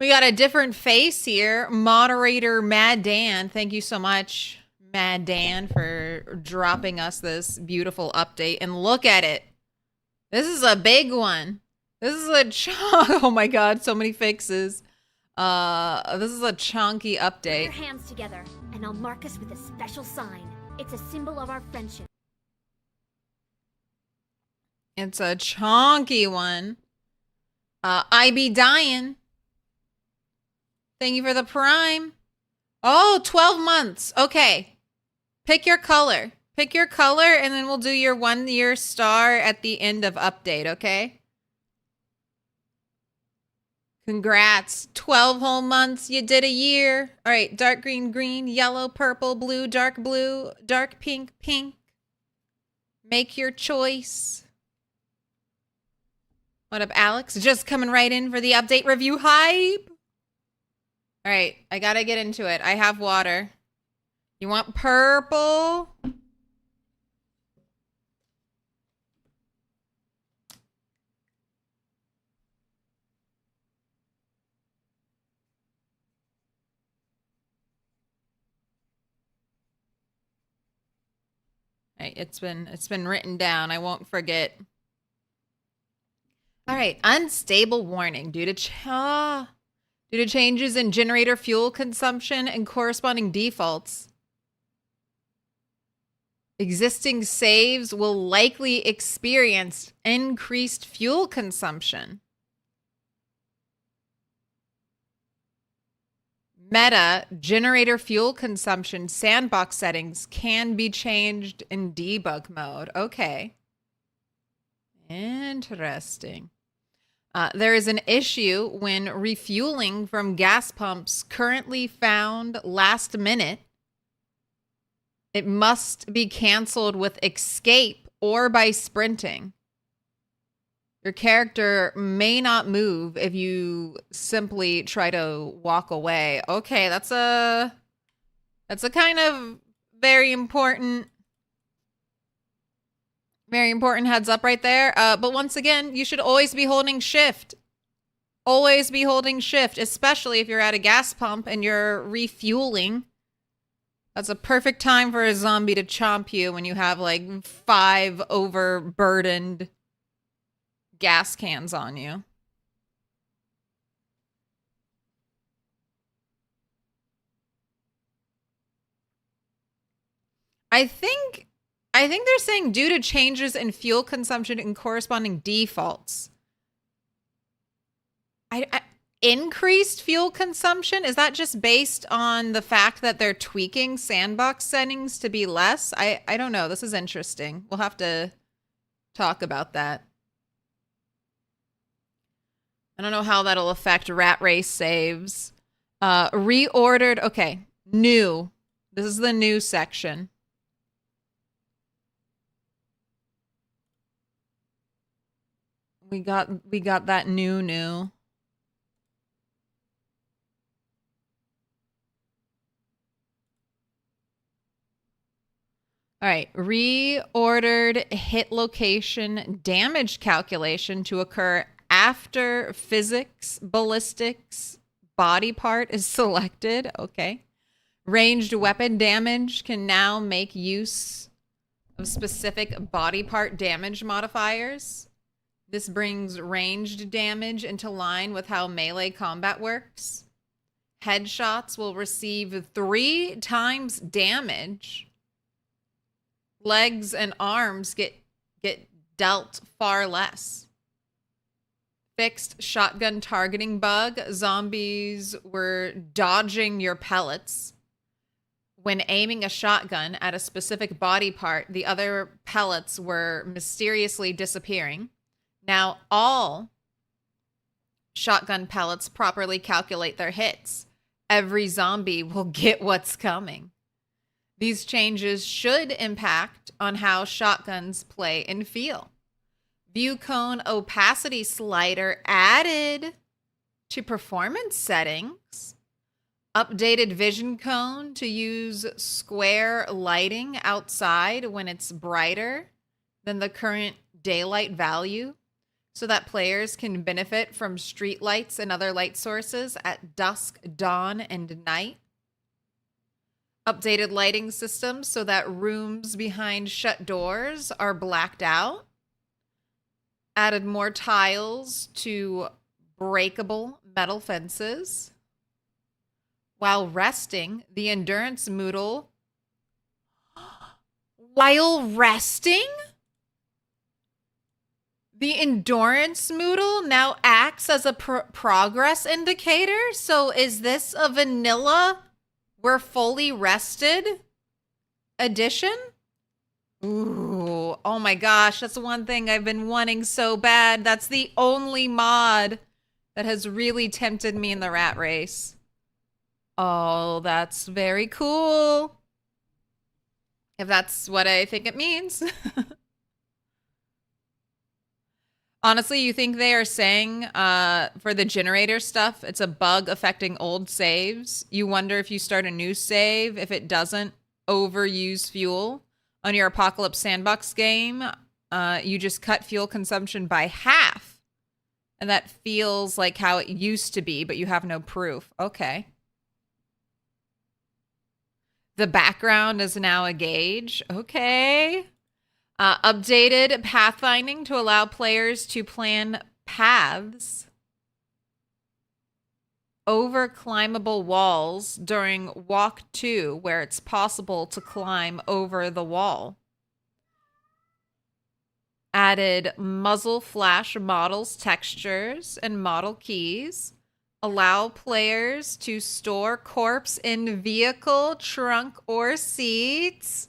We got a different face here. Moderator Mad Dan. Thank you so much, Mad Dan, for dropping us this beautiful update. And look at it. This is a big one. This is a oh my god, so many fixes. This is a chunky update. Put your hands together, and I'll mark us with a special sign. It's a symbol of our friendship. It's a chunky one. I be dying. Thank you for the prime. Oh, 12 months. Okay. Pick your color. Pick your color, and then we'll do your 1 year star at the end of update, okay? Congrats. 12 whole months. You did a year. All right. Dark green, green, yellow, purple, blue, dark pink, pink. Make your choice. What up, Alex? Just coming right in for the update review hype. All right. I got to get into it. I have water. You want purple? It's been written down. I won't forget. All right, unstable warning due to changes in generator fuel consumption and corresponding defaults. Existing saves will likely experience increased fuel consumption. Meta generator fuel consumption sandbox settings can be changed in debug mode. Okay. Interesting. There is an issue when refueling from gas pumps currently found last minute. It must be canceled with escape or by sprinting. Your character may not move if you simply try to walk away. Okay, that's a kind of very important heads up right there. But once again, you should always be holding shift. Always be holding shift, especially if you're at a gas pump and you're refueling. That's a perfect time for a zombie to chomp you when you have like 5 overburdened gas cans on you. I think they're saying due to changes in fuel consumption and corresponding defaults. Increased fuel consumption? Is that just based on the fact that they're tweaking sandbox settings to be less? I don't know. This is interesting. We'll have to talk about that. I don't know how that'll affect rat race saves. Reordered. Okay. New. This is the new section. We got that new. All right. Reordered hit location damage calculation to occur after physics, ballistics, body part is selected. Okay. Ranged weapon damage can now make use of specific body part damage modifiers. This brings ranged damage into line with how melee combat works. Headshots will receive 3 times damage. Legs and arms get dealt far less. Fixed shotgun targeting bug. Zombies were dodging your pellets. When aiming a shotgun at a specific body part, the other pellets were mysteriously disappearing. Now all shotgun pellets properly calculate their hits. Every zombie will get what's coming. These changes should impact on how shotguns play and feel. View cone opacity slider added to performance settings. Updated vision cone to use square lighting outside when it's brighter than the current daylight value. so that players can benefit from street lights and other light sources at dusk, dawn, and night. Updated lighting systems so that rooms behind shut doors are blacked out. Added more tiles to breakable metal fences. While resting, the endurance moodle. While resting? The endurance moodle now acts as a progress indicator. So is this a vanilla "we're fully rested" edition? Ooh, oh my gosh, that's one thing I've been wanting so bad. That's the only mod that has really tempted me in the rat race. Oh, that's very cool. If that's what I think it means. Honestly, you think they are saying for the generator stuff, it's a bug affecting old saves? You wonder if you start a new save, if it doesn't overuse fuel. On your Apocalypse Sandbox game, you just cut fuel consumption by half. And that feels like how it used to be, but you have no proof. Okay. The background is now a gauge. Okay. Updated pathfinding to allow players to plan paths over climbable walls during Walk 2, where it's possible to climb over the wall. Added muzzle flash models, textures, and model keys. Allow players to store corpse in vehicle, trunk, or seats.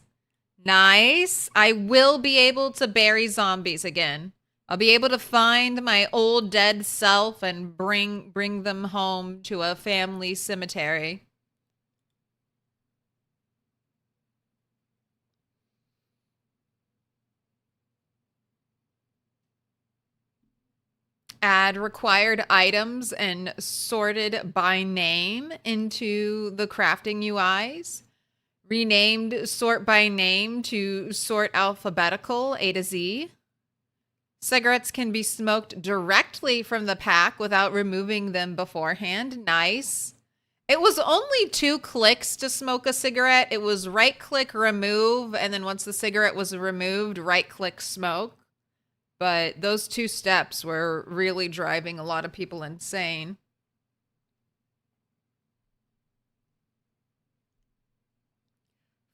Nice. I will be able to bury zombies again. I'll be able to find my old dead self and bring them home to a family cemetery. Add required items and sorted by name into the crafting UIs. Renamed sort by name to sort alphabetical A to Z. Cigarettes can be smoked directly from the pack without removing them beforehand. Nice. It was only 2 clicks to smoke a cigarette. It was right-click, remove, and then once the cigarette was removed, right-click, smoke. But those 2 steps were really driving a lot of people insane.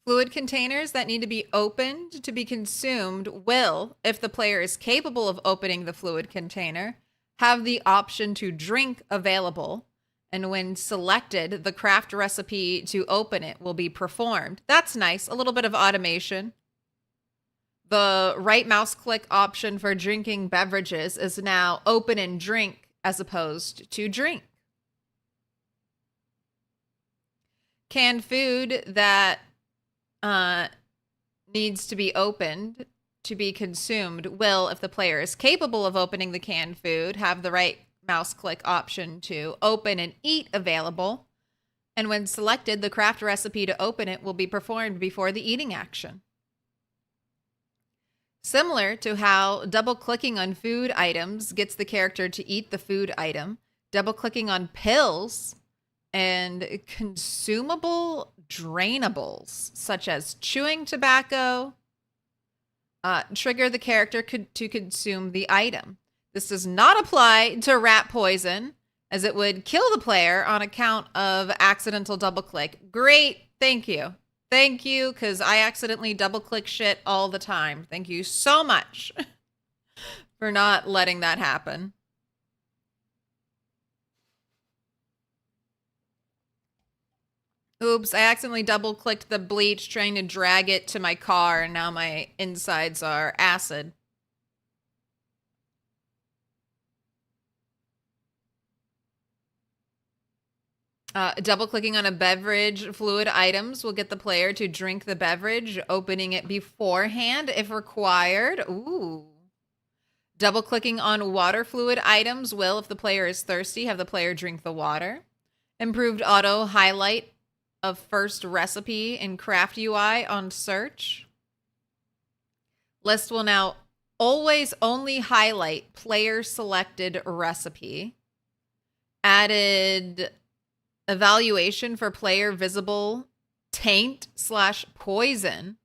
Fluid containers that need to be opened to be consumed will, if the player is capable of opening the fluid container, have the option to drink available. And when selected, the craft recipe to open it will be performed. That's nice. A little bit of automation. The right mouse click option for drinking beverages is now open and drink as opposed to drink. Canned food that needs to be opened to be consumed will, if the player is capable of opening the canned food, have the right mouse click option to open and eat available. And when selected, the craft recipe to open it will be performed before the eating action. Similar to how double-clicking on food items gets the character to eat the food item, double-clicking on pills and consumable drainables, such as chewing tobacco, trigger the character to consume the item. This does not apply to rat poison, as it would kill the player on account of accidental double-click. Great, thank you. Thank you, because I accidentally double-click shit all the time. Thank you so much for not letting that happen. Oops, I accidentally double-clicked the bleach trying to drag it to my car, and now my insides are acid. Double-clicking on a beverage fluid items will get the player to drink the beverage, opening it beforehand if required. Ooh. Double-clicking on water fluid items will, if the player is thirsty, have the player drink the water. Improved auto highlight of first recipe in craft UI on search. List will now always only highlight player selected recipe. Added evaluation for player visible taint/poison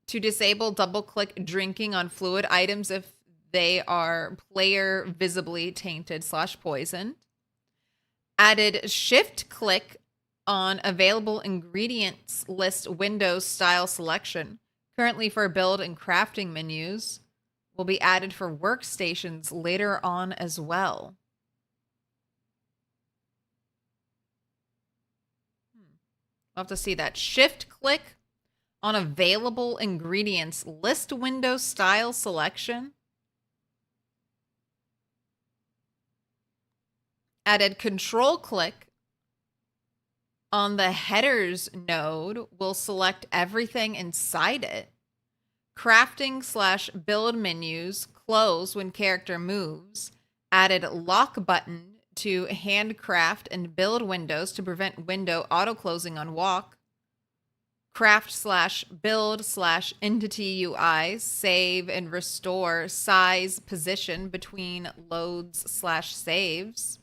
to disable double-click drinking on fluid items if they are player visibly tainted/poisoned. Added shift-click on available ingredients list Windows style selection. Currently for build and crafting menus. Will be added for workstations later on as well. I'll have to see that. Shift-click on available ingredients list Windows style selection. Added control-click on the headers node will select everything inside it. Crafting/build menus close when character moves. Added lock button to handcraft and build windows to prevent window auto-closing on walk. Craft/build/entity UIs save and restore size position between loads/saves.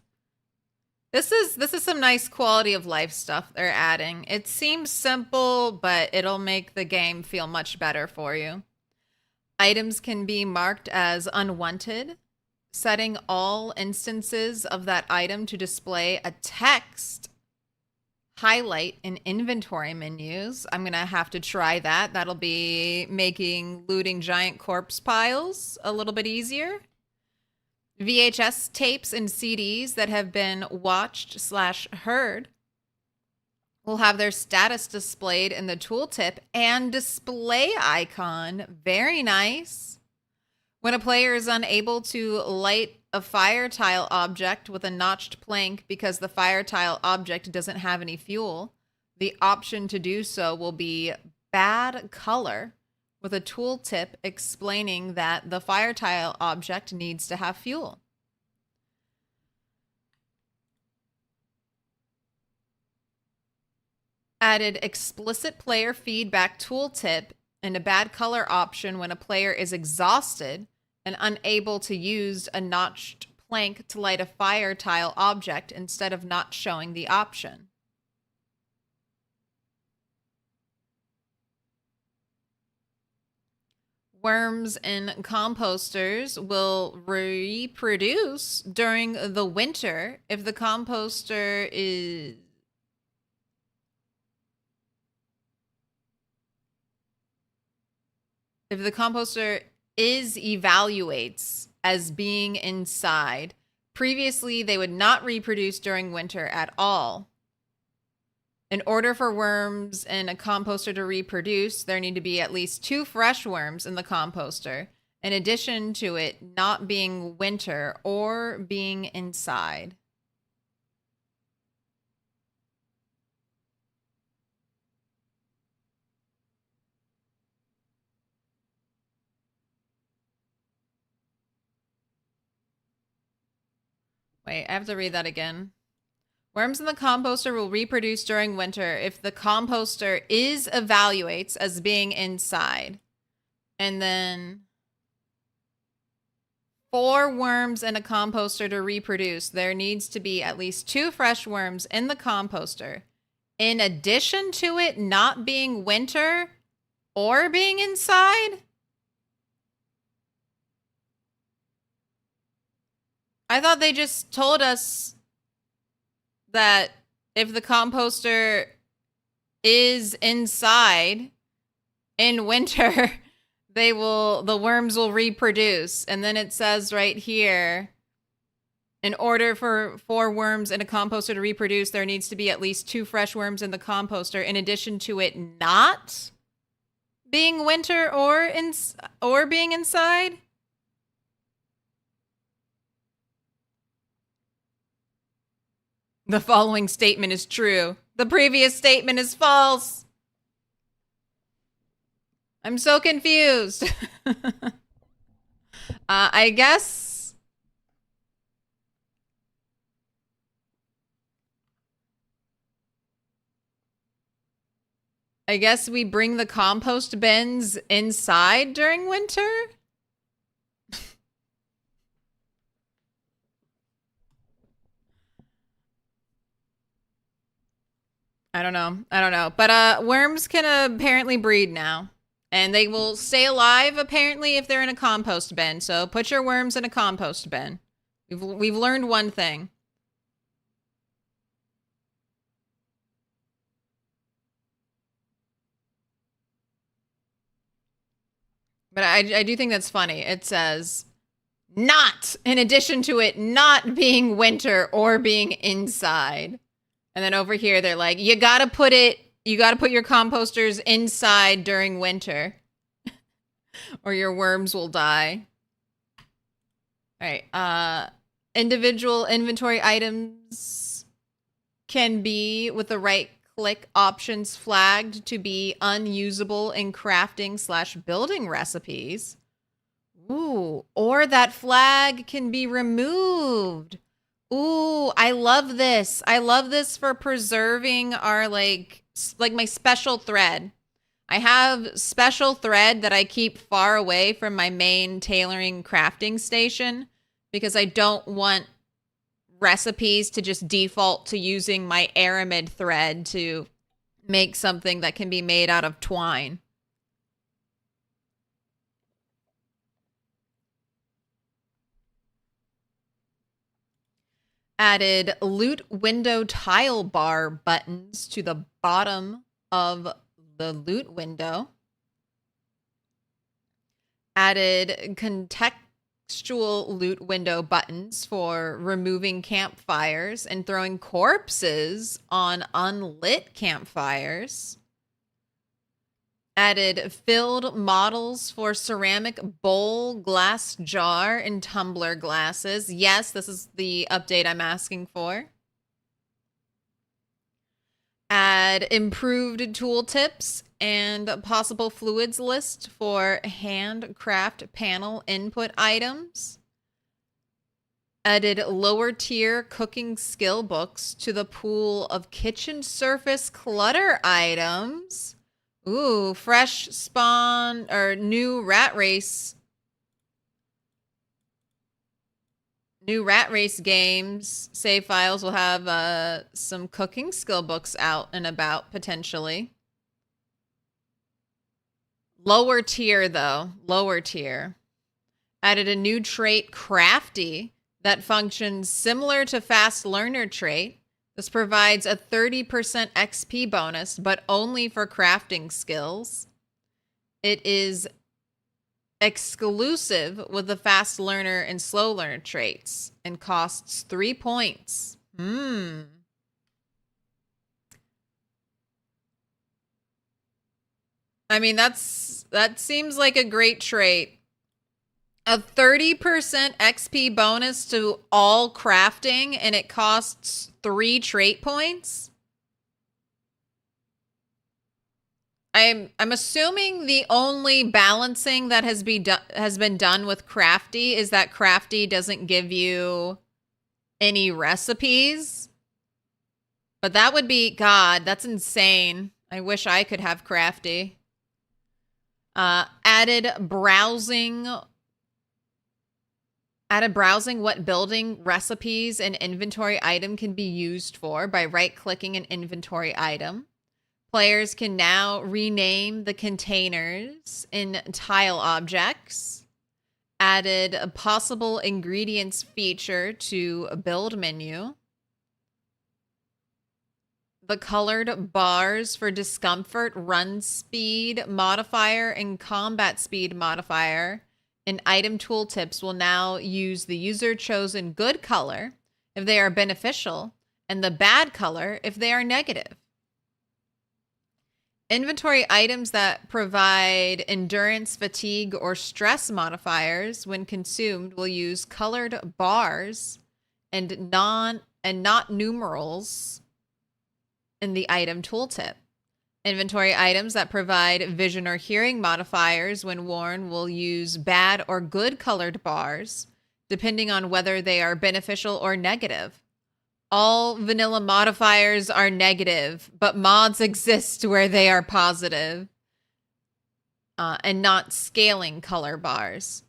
This is some nice quality of life stuff they're adding. It seems simple, but it'll make the game feel much better for you. Items can be marked as unwanted, setting all instances of that item to display a text highlight in inventory menus. I'm going to have to try that. That'll be making looting giant corpse piles a little bit easier. VHS tapes and CDs that have been watched/heard will have their status displayed in the tooltip and display icon. Very nice. When a player is unable to light a fire tile object with a notched plank because the fire tile object doesn't have any fuel, the option to do so will be bad color, with a tooltip explaining that the fire tile object needs to have fuel. Added explicit player feedback tooltip and a bad color option when a player is exhausted and unable to use a notched plank to light a fire tile object instead of not showing the option. Worms and composters will reproduce during the winter if the composter is evaluates as being inside. Previously, they would not reproduce during winter at all. In order for worms in a composter to reproduce, there need to be at least 2 fresh worms in the composter, in addition to it not being winter or being inside. Wait, I have to read that again. Worms in the composter will reproduce during winter if the composter evaluates as being inside. And then 4 worms in a composter to reproduce, there needs to be at least 2 fresh worms in the composter. In addition to it not being winter or being inside? I thought they just told us that if the composter is inside in winter, the worms will reproduce. And then it says right here, in order for 4 worms in a composter to reproduce, there needs to be at least 2 fresh worms in the composter, in addition to it not being winter or being inside. The following statement is true. The previous statement is false. I'm so confused. I guess we bring the compost bins inside during winter? I don't know. I don't know. But worms can apparently breed now. And they will stay alive apparently if they're in a compost bin. So put your worms in a compost bin. We've learned one thing. But I do think that's funny. It says not, in addition to it not being winter or being inside. And then over here they're like, you gotta put your composters inside during winter. Or your worms will die. All right. Individual inventory items can be, with the right click options, flagged to be unusable in crafting / building recipes. Ooh, or that flag can be removed. Ooh, I love this. I love this for preserving our like my special thread. I have special thread that I keep far away from my main tailoring crafting station because I don't want recipes to just default to using my aramid thread to make something that can be made out of twine. Added loot window tile bar buttons to the bottom of the loot window. Added contextual loot window buttons for removing campfires and throwing corpses on unlit campfires. Added filled models for ceramic bowl, glass jar, and tumbler glasses. Yes, this is the update I'm asking for. Add improved tooltips and possible fluids list for handcraft panel input items. Added lower tier cooking skill books to the pool of kitchen surface clutter items. Ooh, fresh spawn or new rat race. New rat race games save files will have some cooking skill books out and about potentially. Lower tier though, lower tier. Added a new trait, crafty, that functions similar to fast learner trait. This provides a 30% XP bonus, but only for crafting skills. It is exclusive with the fast learner and slow learner traits and costs 3 points. I mean, that seems like a great trait. A 30% XP bonus to all crafting, and it costs 3 trait points. I'm assuming the only balancing that has been done with crafty is that crafty doesn't give you any recipes. But that would be, God, that's insane. I wish I could have crafty. Added browsing what building recipes and inventory item can be used for by right-clicking an inventory item. Players can now rename the containers in tile objects. Added a possible ingredients feature to a build menu. The colored bars for discomfort, run speed modifier, and combat speed modifier in item tooltips will now use the user-chosen good color if they are beneficial, and the bad color if they are negative. Inventory items that provide endurance, fatigue, or stress modifiers when consumed will use colored bars and not numerals in the item tooltip. Inventory items that provide vision or hearing modifiers when worn will use bad or good colored bars, depending on whether they are beneficial or negative. All vanilla modifiers are negative, but mods exist where they are positive, and not scaling color bars.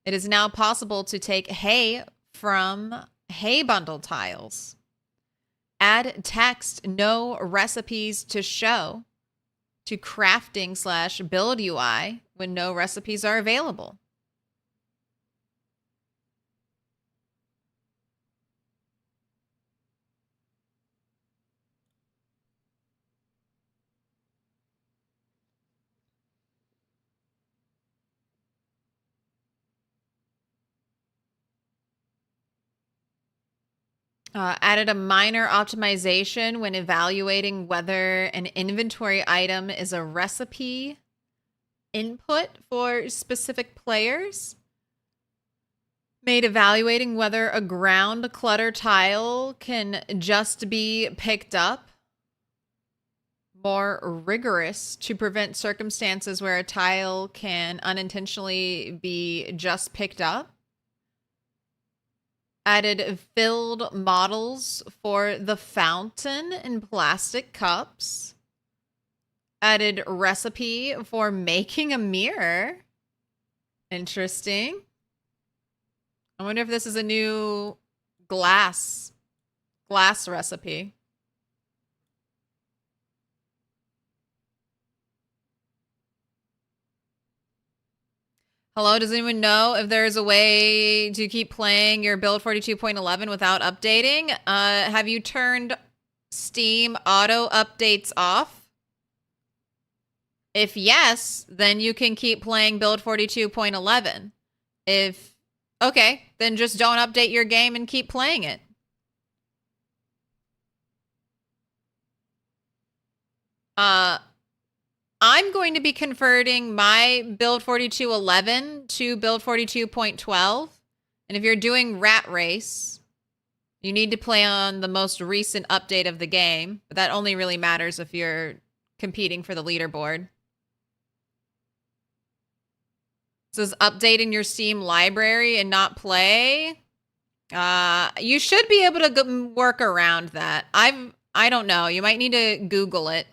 It is now possible to take hay from hay bundle tiles. Add text, no recipes to show to crafting/build UI when no recipes are available. Added a minor optimization when evaluating whether an inventory item is a recipe input for specific players. Made evaluating whether a ground clutter tile can just be picked up more rigorous to prevent circumstances where a tile can unintentionally be just picked up. Added filled models for the fountain in plastic cups. Added recipe for making a mirror. Interesting. I wonder if this is a new glass recipe. Hello, does anyone know if there's a way to keep playing your build 42.11 without updating? Have you turned Steam auto updates off? If yes, then you can keep playing build 42.11. If, okay, then just don't update your game and keep playing it. I'm going to be converting my build 42.11 to build 42.12. And if you're doing Rat Race, you need to play on the most recent update of the game. But that only really matters if you're competing for the leaderboard. So is updating your Steam library and not play? You should be able to work around that. I don't know. You might need to Google it.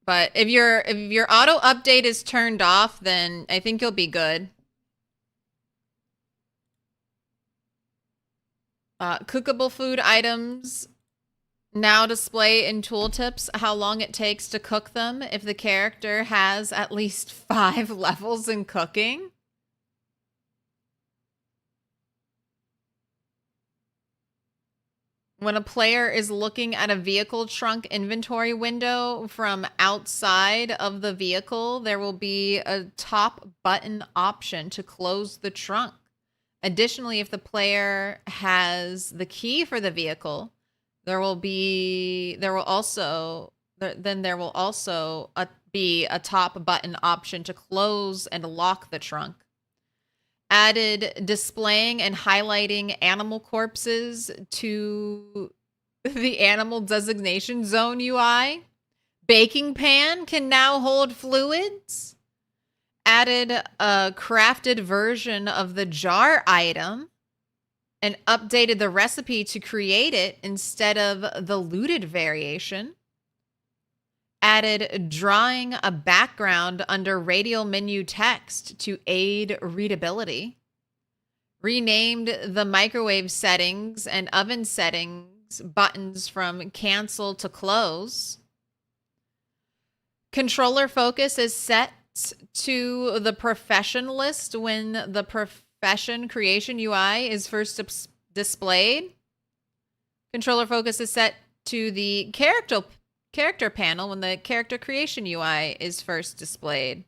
But if your auto update is turned off, then I think you'll be good. Cookable food items now display in tooltips how long it takes to cook them if the character has at least 5 levels in cooking. When a player is looking at a vehicle trunk inventory window from outside of the vehicle, there will be a top button option to close the trunk. Additionally, if the player has the key for the vehicle, there will also be a top button option to close and lock the trunk. Added displaying and highlighting animal corpses to the animal designation zone UI. Baking pan can now hold fluids. Added a crafted version of the jar item and updated the recipe to create it instead of the looted variation. Added drawing a background under radial menu text to aid readability. Renamed the microwave settings and oven settings buttons from cancel to close. Controller focus is set to the profession list when the profession creation UI is first displayed. Controller focus is set to the character panel when the character creation UI is first displayed.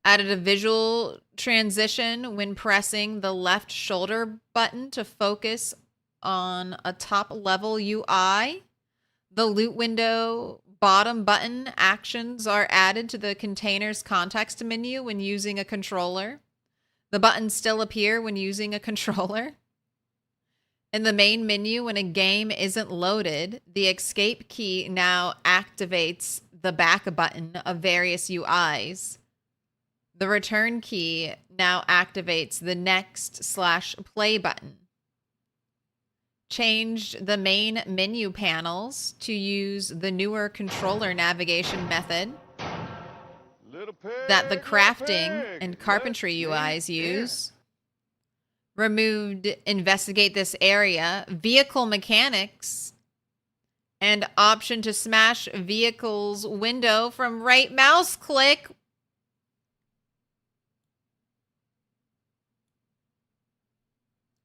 Added a visual transition when pressing the left shoulder button to focus on a top level UI. The loot window bottom button actions are added to the container's context menu when using a controller. The buttons still appear when using a controller. In the main menu, when a game isn't loaded, the escape key now activates the back button of various UIs. The return key now activates the next/play button. Changed the main menu panels to use the newer controller navigation method. Little that the crafting and carpentry UIs use. Removed investigate this area, vehicle mechanics, and option to smash vehicle's window from right mouse click.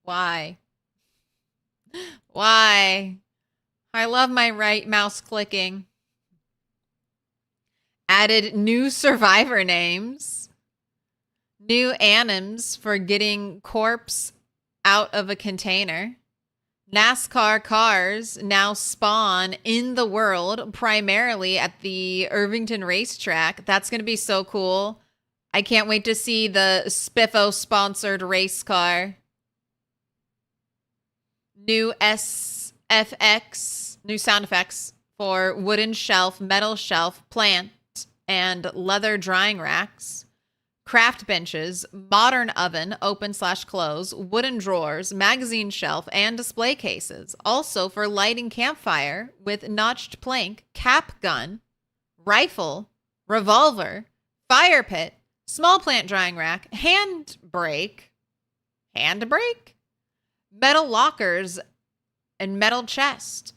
Why? Why? I love my right mouse clicking. Added new survivor names. New anims for getting corpse out of a container. NASCAR cars now spawn in the world, primarily at the Irvington racetrack. That's going to be so cool. I can't wait to see the Spiffo-sponsored race car. New SFX, new sound effects for wooden shelf, metal shelf, plant, and leather drying racks. Craft benches, modern oven, open/close, wooden drawers, magazine shelf, and display cases. Also for lighting campfire with notched plank, cap gun, rifle, revolver, fire pit, small plant drying rack, handbrake, metal lockers, and metal chest.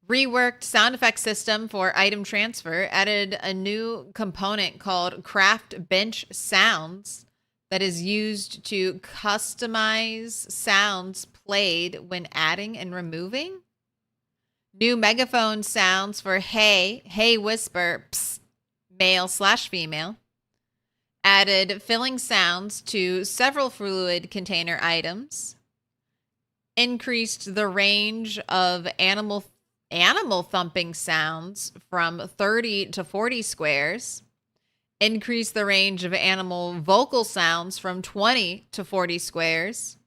Reworked sound effect system for item transfer, added a new component called Craft Bench Sounds that is used to customize sounds played when adding and removing. New megaphone sounds for hey, hey whisper, psst, male/female. Added filling sounds to several fluid container items. Increased the range of animal thumping sounds from 30 to 40 squares. Increase the range of animal vocal sounds from 20 to 40 squares.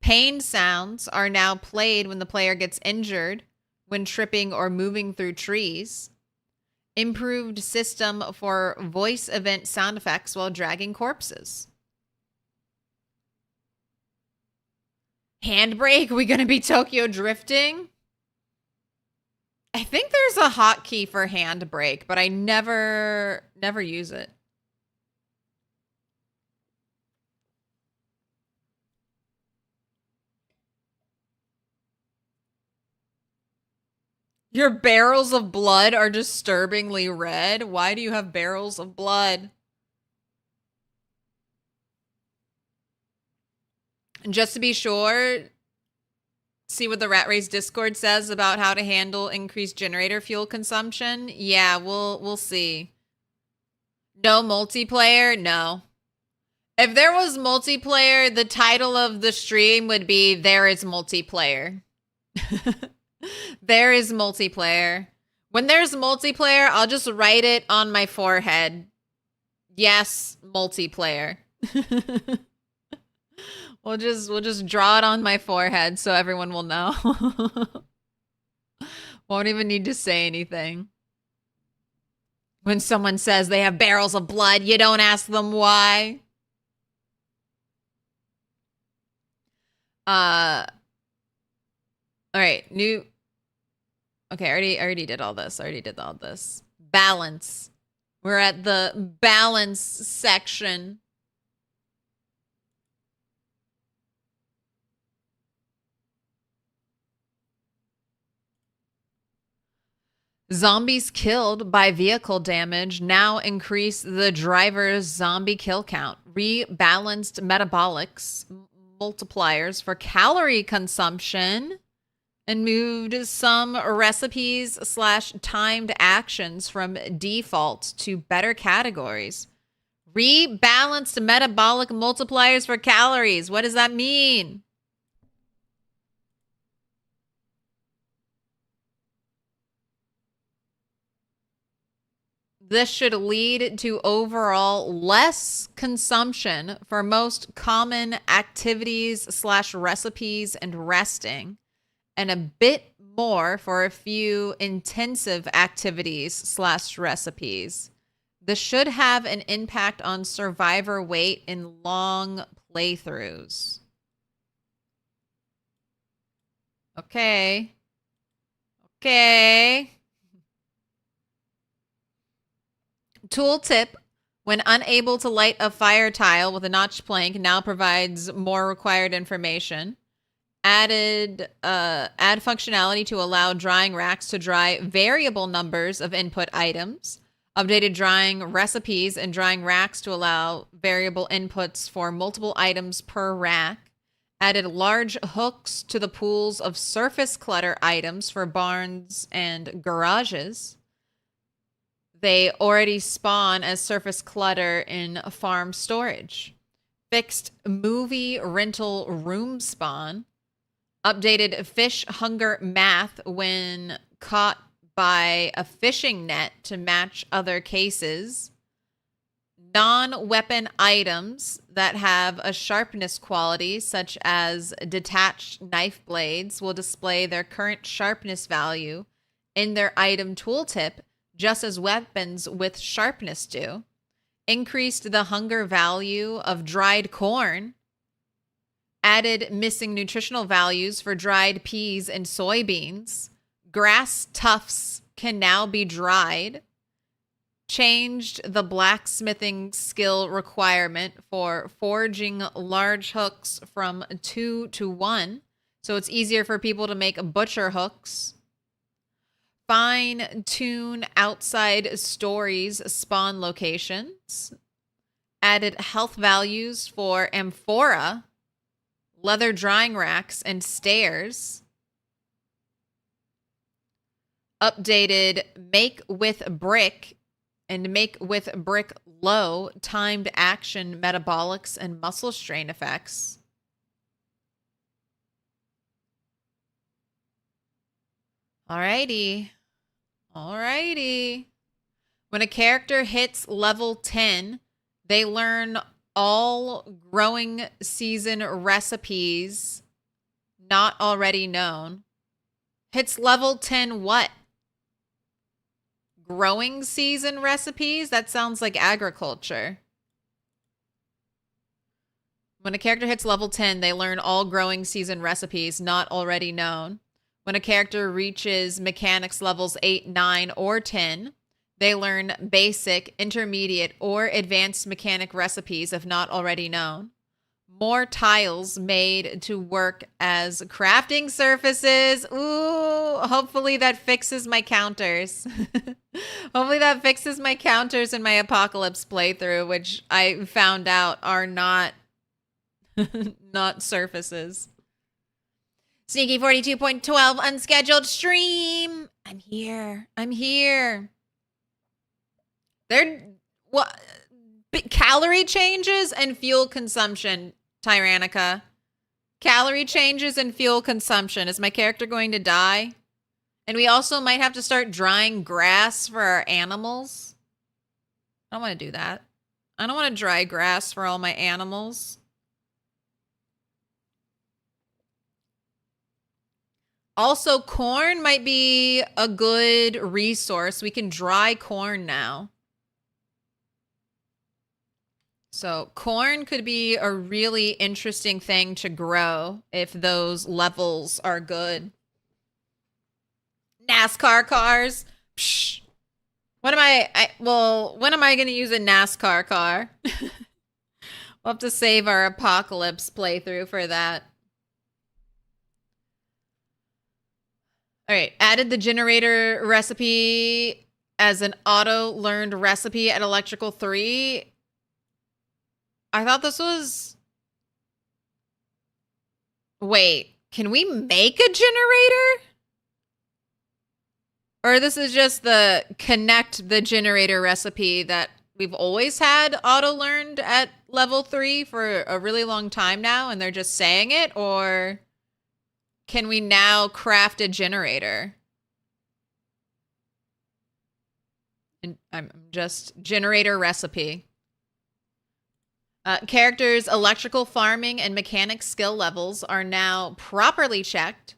Pain sounds are now played when the player gets injured when tripping or moving through trees. Improved system for voice event sound effects while dragging corpses. Handbrake? We gonna be Tokyo drifting? I think there's a hotkey for handbrake, but I never use it. Your barrels of blood are disturbingly red. Why do you have barrels of blood? And just to be sure, see what the Rat Race Discord says about how to handle increased generator fuel consumption. Yeah, we'll see. No multiplayer? No. If there was multiplayer, the title of the stream would be There is Multiplayer. There is multiplayer. When there's multiplayer, I'll just write it on my forehead. Yes, multiplayer. We'll just draw it on my forehead so everyone will know. Won't even need to say anything. When someone says they have barrels of blood, you don't ask them why. All right, new. Okay, I already did all this. Balance. We're at the balance section. Zombies killed by vehicle damage now increase the driver's zombie kill count. Rebalanced metabolics multipliers for calorie consumption. And moved some recipes/timed actions from default to better categories. Rebalanced metabolic multipliers for calories. What does that mean? This should lead to overall less consumption for most common activities/recipes and resting, and a bit more for a few intensive activities/recipes. This should have an impact on survivor weight in long playthroughs. Okay. Tooltip: when unable to light a fire tile with a notched plank, now provides more required information. Add functionality to allow drying racks to dry variable numbers of input items. Updated drying recipes and drying racks to allow variable inputs for multiple items per rack. Added large hooks to the pools of surface clutter items for barns and garages. They already spawn as surface clutter in farm storage. Fixed movie rental room spawn. Updated fish hunger math when caught by a fishing net to match other cases. Non-weapon items that have a sharpness quality, such as detached knife blades, will display their current sharpness value in their item tooltip, just as weapons with sharpness do. Increased the hunger value of dried corn. Added missing nutritional values for dried peas and soybeans. Grass tufts can now be dried. Changed the blacksmithing skill requirement for forging large hooks from 2 to 1, so it's easier for people to make butcher hooks. Fine-tune outside stories spawn locations. Added health values for amphora, leather drying racks, and stairs. Updated make with brick and make with brick low timed action metabolics and muscle strain effects. Alrighty. When a character hits level 10, they learn all growing season recipes not already known. Hits level 10 what? Growing season recipes? That sounds like agriculture. When a character hits level 10, they learn all growing season recipes not already known. When a character reaches mechanics levels 8, 9, or 10, they learn basic, intermediate, or advanced mechanic recipes if not already known. More tiles made to work as crafting surfaces. Ooh, hopefully that fixes my counters. Hopefully that fixes my counters in my Apocalypse playthrough, which I found out are not not surfaces. Sneaky 42.12 unscheduled stream. I'm here. What? Calorie changes and fuel consumption, Tyrannica. Calorie changes and fuel consumption. Is my character going to die? And we also might have to start drying grass for our animals. I don't want to do that. I don't want to dry grass for all my animals. Also, corn might be a good resource. We can dry corn now. So corn could be a really interesting thing to grow if those levels are good. NASCAR cars. Psh. When am I going to use a NASCAR car? We'll have to save our Apocalypse playthrough for that. All right, added the generator recipe as an auto-learned recipe at Electrical 3. I thought this was... Wait, can we make a generator? Or this is just the connect the generator recipe that we've always had auto-learned at level 3 for a really long time now, and they're just saying it? Or... can we now craft a generator? And I'm just generator recipe. Characters' electrical, farming, and mechanic skill levels are now properly checked.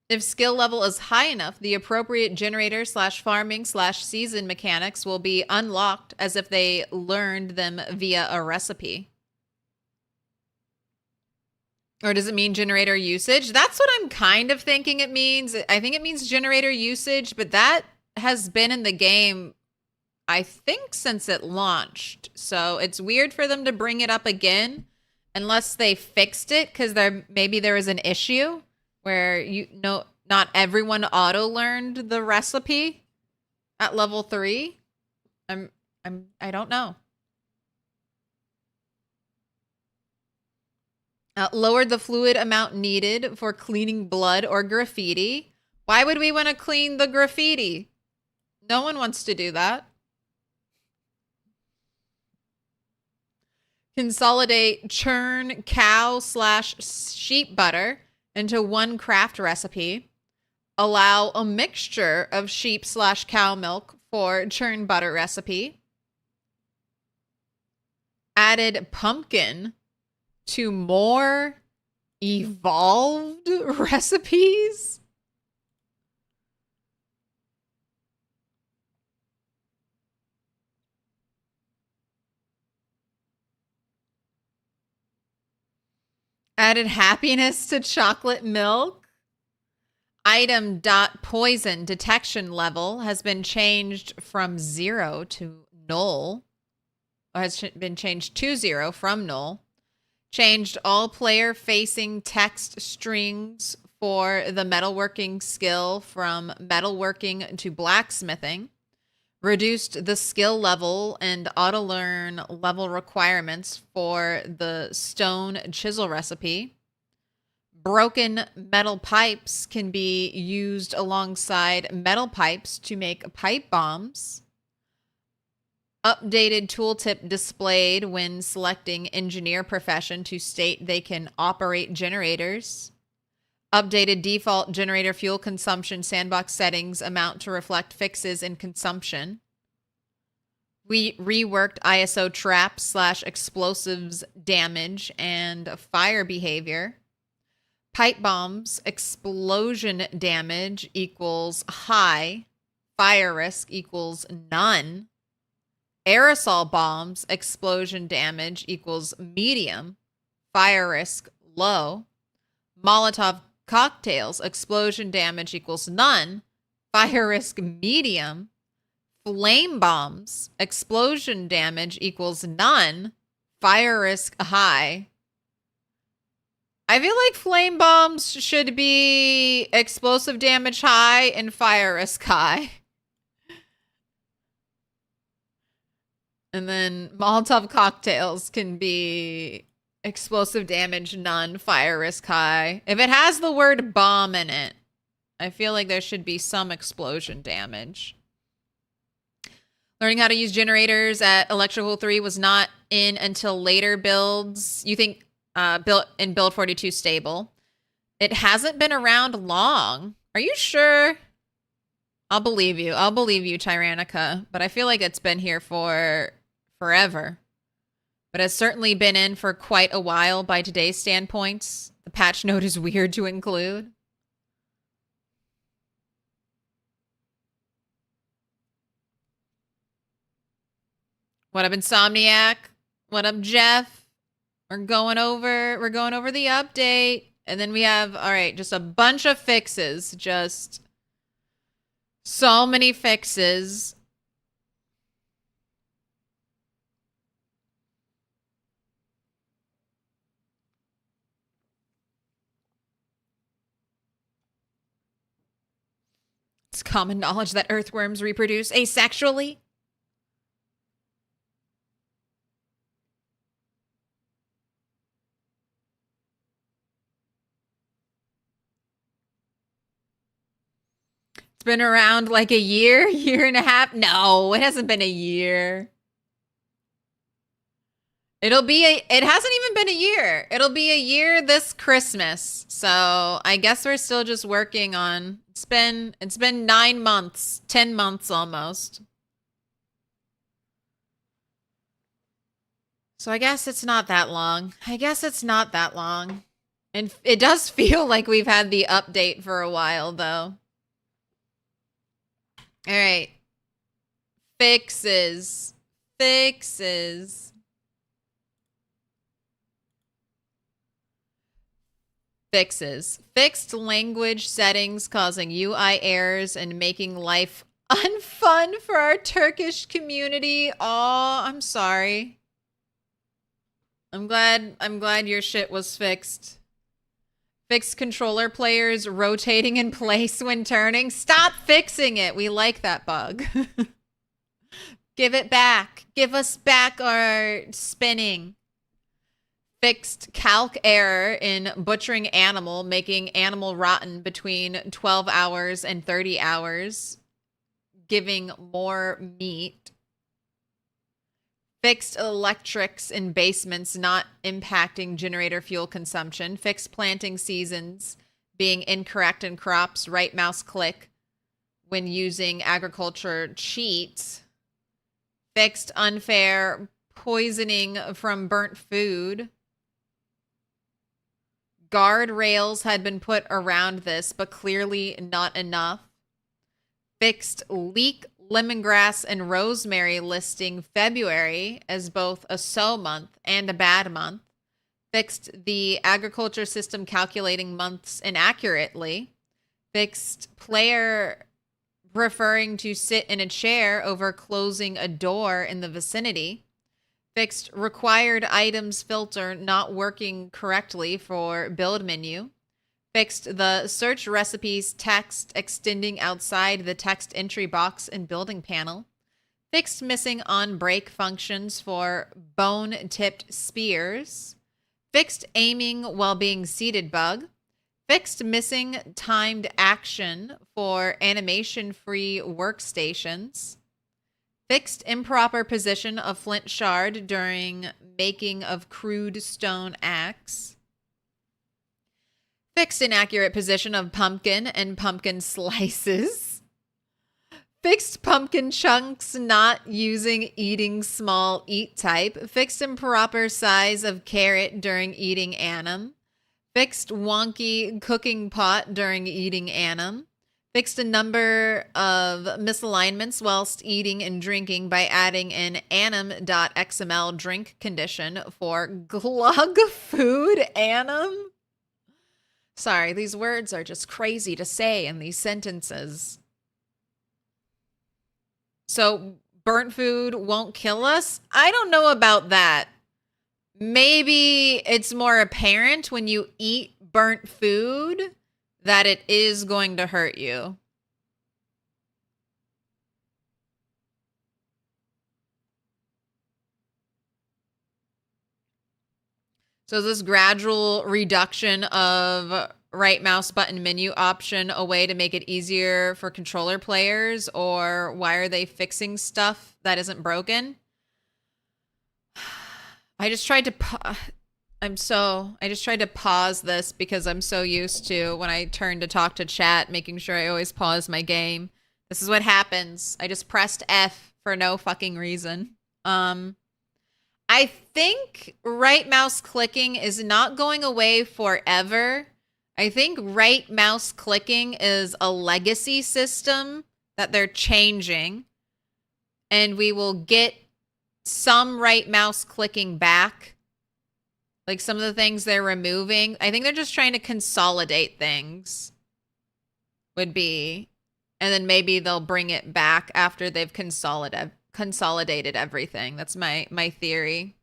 If skill level is high enough, the appropriate generator / farming / season mechanics will be unlocked as if they learned them via a recipe. Or does it mean generator usage? That's what I'm kind of thinking it means. I think it means generator usage, but that has been in the game I think since it launched. So it's weird for them to bring it up again unless they fixed it, because maybe there was an issue where not everyone auto learned the recipe at level 3. I don't know. Lowered the fluid amount needed for cleaning blood or graffiti. Why would we want to clean the graffiti? No one wants to do that. Consolidate churn cow/sheep butter into one craft recipe. Allow a mixture of sheep/cow milk for churn butter recipe. Added pumpkin to more evolved recipes. Added happiness to chocolate milk. Item .poison detection level has been changed from 0 to null. Or has been changed to 0 from null. Changed all player-facing text strings for the metalworking skill from metalworking to blacksmithing. Reduced the skill level and auto-learn level requirements for the stone chisel recipe. Broken metal pipes can be used alongside metal pipes to make pipe bombs. Updated tooltip displayed when selecting engineer profession to state they can operate generators. Updated default generator fuel consumption sandbox settings amount to reflect fixes in consumption. We reworked ISO traps/explosives damage and fire behavior. Pipe bombs explosion damage equals high. Fire risk equals none. Aerosol bombs explosion damage equals medium. Fire risk low. Molotov cocktails explosion damage equals none. Fire risk medium. Flame bombs explosion damage equals none. Fire risk high. I feel like flame bombs should be explosive damage high and fire risk high. And then Molotov cocktails can be explosive damage none, fire risk high. If it has the word bomb in it, I feel like there should be some explosion damage. Learning how to use generators at Electrical 3 was not in until later builds. You think build 42 stable. It hasn't been around long. Are you sure? I'll believe you. I'll believe you, Tyrannica. But I feel like it's been here for forever. But it's certainly been in for quite a while by today's standpoints. The patch note is weird to include. What up, Insomniac? What up, Jeff? We're going over the update. And then we have, all right, just a bunch of fixes. Just so many fixes. It's common knowledge that earthworms reproduce asexually. It's been around like a year and a half. No, it hasn't been a year. It hasn't even been a year. It'll be a year this Christmas. So I guess we're still just working on, it's been 9 months, 10 months almost. So I guess it's not that long. And it does feel like we've had the update for a while though. All right. Fixes. Fixed language settings causing UI errors and making life Unfun for our Turkish community. Oh, I'm sorry. I'm glad your shit was fixed. Fixed controller players rotating in place when turning. Stop fixing it. We like that bug. Give it back. Give us back our spinning. Fixed calc error in butchering animal, making animal rotten between 12 hours and 30 hours, giving more meat. Fixed electrics in basements not impacting generator fuel consumption. Fixed planting seasons being incorrect in crops. Right mouse click when using agriculture cheat. Fixed unfair poisoning from burnt food. Guardrails had been put around this, but clearly not enough. Fixed leek, lemongrass, and rosemary listing February as both a so month and a bad month. Fixed the agriculture system calculating months inaccurately. Fixed player preferring to sit in a chair over closing a door in the vicinity. Fixed required items filter not working correctly for build menu. Fixed the search recipes text extending outside the text entry box and building panel. Fixed missing on break functions for bone-tipped spears. Fixed aiming while being seated bug. Fixed missing timed action for animation-free workstations. Fixed improper position of flint shard during making of crude stone axe. Fixed inaccurate position of pumpkin and pumpkin slices. Fixed pumpkin chunks not using eating small eat type. Fixed improper size of carrot during eating anim. Fixed wonky cooking pot during eating anim. Fixed a number of misalignments whilst eating and drinking by adding an anim.xml drink condition for glug food anim. Sorry, these words are just crazy to say in these sentences. So burnt food won't kill us? I don't know about that. Maybe it's more apparent when you eat burnt food that it is going to hurt you. So is this gradual reduction of right mouse button menu option a way to make it easier for controller players, or why are they fixing stuff that isn't broken? I just tried to pause this because I'm so used to when I turn to talk to chat, making sure I always pause my game. This is what happens. I just pressed F for no fucking reason. I think right mouse clicking is not going away forever. I think right mouse clicking is a legacy system that they're changing, and we will get some right mouse clicking back. Like some of the things they're removing. I think they're just trying to consolidate things. Would be. And then maybe they'll bring it back after they've consolidated everything. That's my theory.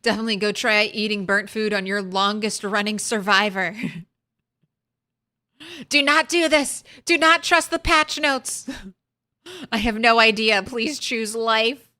Definitely go try eating burnt food on your longest running survivor. Do not do this. Do not trust the patch notes. I have no idea. Please choose life.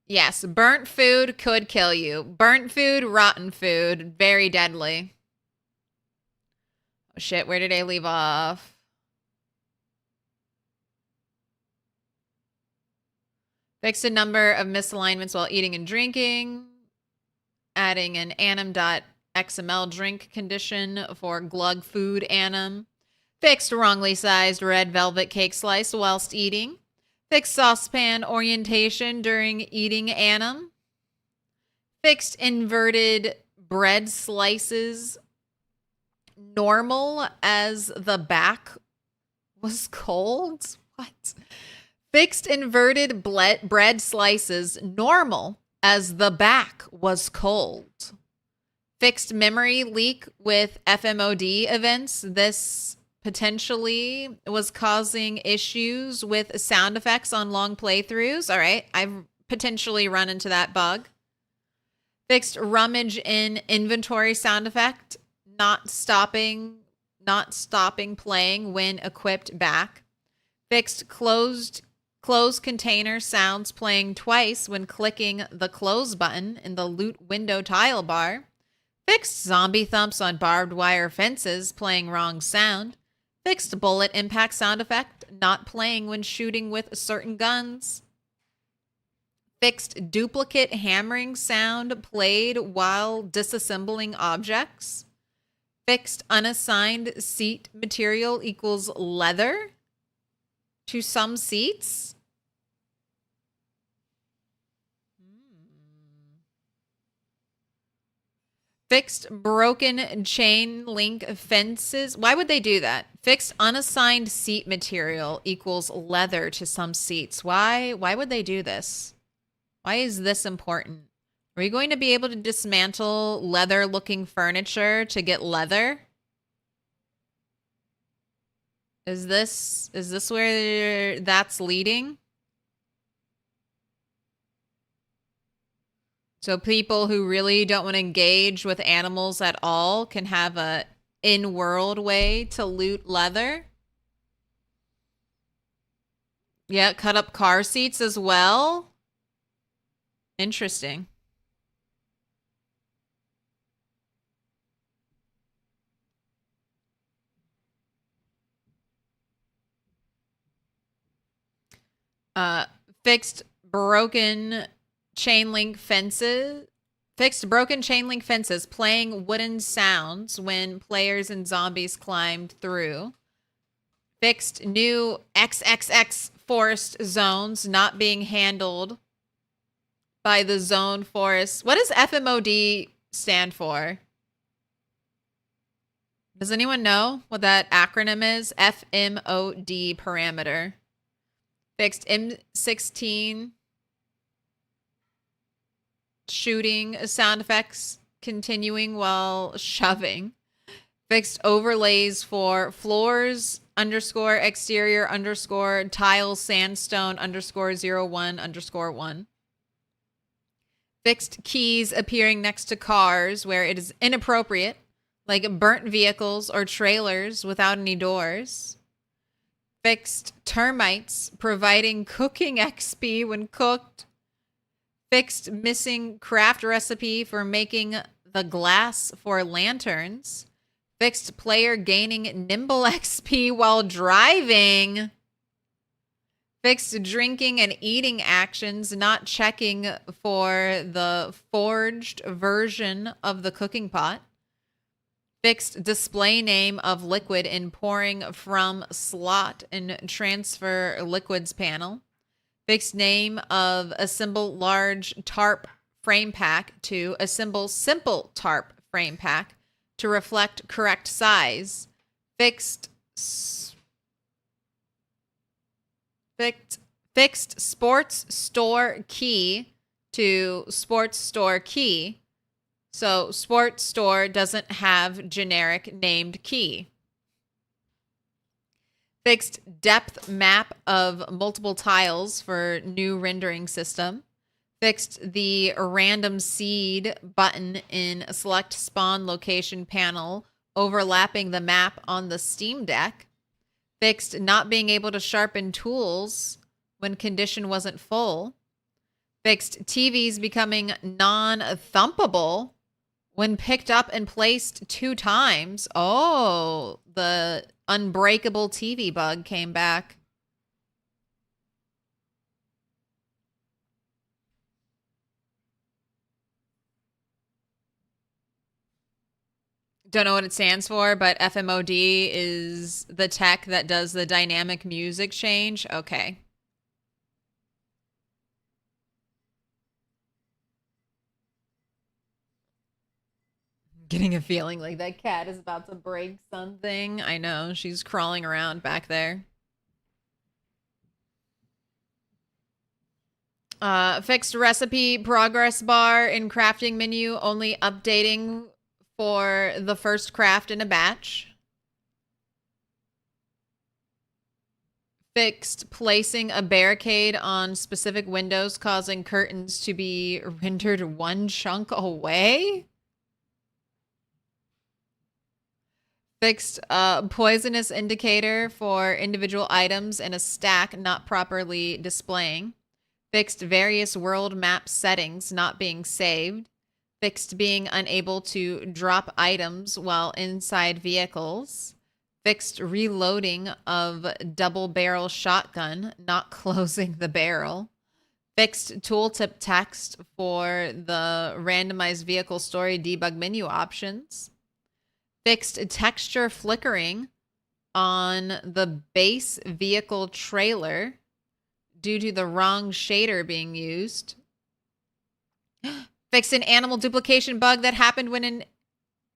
Yes, burnt food could kill you. Burnt food, rotten food, very deadly. Oh shit, where did I leave off? Fix a number of misalignments while eating and drinking. Adding an anim.xml drink condition for glug food anim. Fixed wrongly sized red velvet cake slice whilst eating. Fixed saucepan orientation during eating anim. Fixed inverted bread slices normal as the back was cold? What? Fixed inverted bread slices normal as the back was cold. Fixed memory leak with FMOD events. This potentially was causing issues with sound effects on long playthroughs. All right, I've potentially run into that bug. Fixed rummage in inventory sound effect, not stopping playing when equipped back. Fixed close container sounds playing twice when clicking the close button in the loot window tile bar. Fixed zombie thumps on barbed wire fences playing wrong sound. Fixed bullet impact sound effect not playing when shooting with certain guns. Fixed duplicate hammering sound played while disassembling objects. Fixed unassigned seat material equals leather to some seats. Fixed broken chain link fences. Why would they do that? Fixed unassigned seat material equals leather to some seats. Why would they do this? Why is this important? Are we going to be able to dismantle leather looking furniture to get leather? Is this where that's leading? So people who really don't want to engage with animals at all can have a in-world way to loot leather. Yeah, cut up car seats as well. Interesting. Fixed broken chain link fences. Fixed broken chain link fences playing wooden sounds when players and zombies climbed through. Fixed new XXX forest zones not being handled by the zone forest. What does FMOD stand for? Does anyone know what that acronym is? FMOD parameter. Fixed M16 shooting sound effects continuing while shoving. Fixed overlays for floors underscore exterior underscore tile sandstone underscore 01 underscore 1. Fixed keys appearing next to cars where it is inappropriate, like burnt vehicles or trailers without any doors. Fixed termites providing cooking XP when cooked. Fixed missing craft recipe for making the glass for lanterns. Fixed player gaining nimble XP while driving. Fixed drinking and eating actions not checking for the forged version of the cooking pot. Fixed display name of liquid in pouring from slot and transfer liquids panel. Fixed name of assemble large tarp frame pack to assemble simple tarp frame pack to reflect correct size. Fixed sports store key to sports store key. So sports store doesn't have generic named key. Fixed depth map of multiple tiles for new rendering system. Fixed the random seed button in select spawn location panel overlapping the map on the Steam Deck. Fixed not being able to sharpen tools when condition wasn't full. Fixed TVs becoming non-thumpable when picked up and placed 2 times. Oh, the unbreakable TV bug came back. Don't know what it stands for, but FMOD is the tech that does the dynamic music change. Okay. Getting a feeling like that cat is about to break something. I know, she's crawling around back there. Fixed recipe progress bar in crafting menu, only updating for the first craft in a batch. Fixed placing a barricade on specific windows, causing curtains to be rendered one chunk away. Fixed poisonous indicator for individual items in a stack not properly displaying. Fixed various world map settings not being saved. Fixed being unable to drop items while inside vehicles. Fixed reloading of double barrel shotgun not closing the barrel. Fixed tooltip text for the randomized vehicle story debug menu options. Fixed texture flickering on the base vehicle trailer due to the wrong shader being used. Fixed an animal duplication bug that happened when an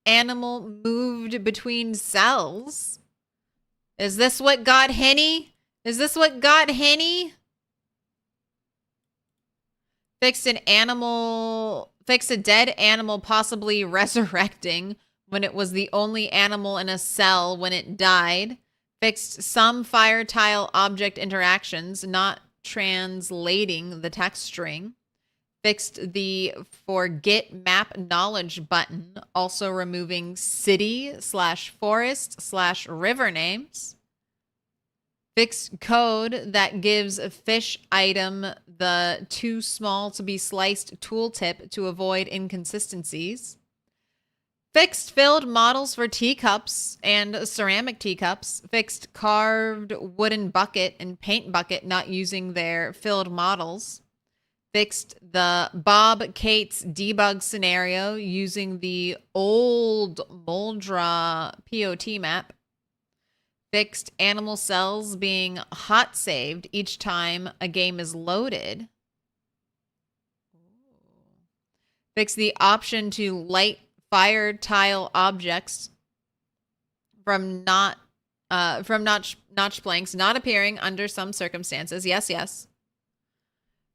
animal moved between cells. Is this what got Henny? Is this what got Henny? Fixed a dead animal possibly resurrecting when it was the only animal in a cell when it died. Fixed some fire tile object interactions, not translating the text string. Fixed the forget map knowledge button, also removing city/forest/river names. Fixed code that gives a fish item the too small to be sliced tooltip to avoid inconsistencies. Fixed filled models for teacups and ceramic teacups. Fixed carved wooden bucket and paint bucket not using their filled models. Fixed the Bob Cates debug scenario using the old Moldra POT map. Fixed animal cells being hot saved each time a game is loaded. Fixed the option to light fire tile objects from notch blanks not appearing under some circumstances. Yes, yes.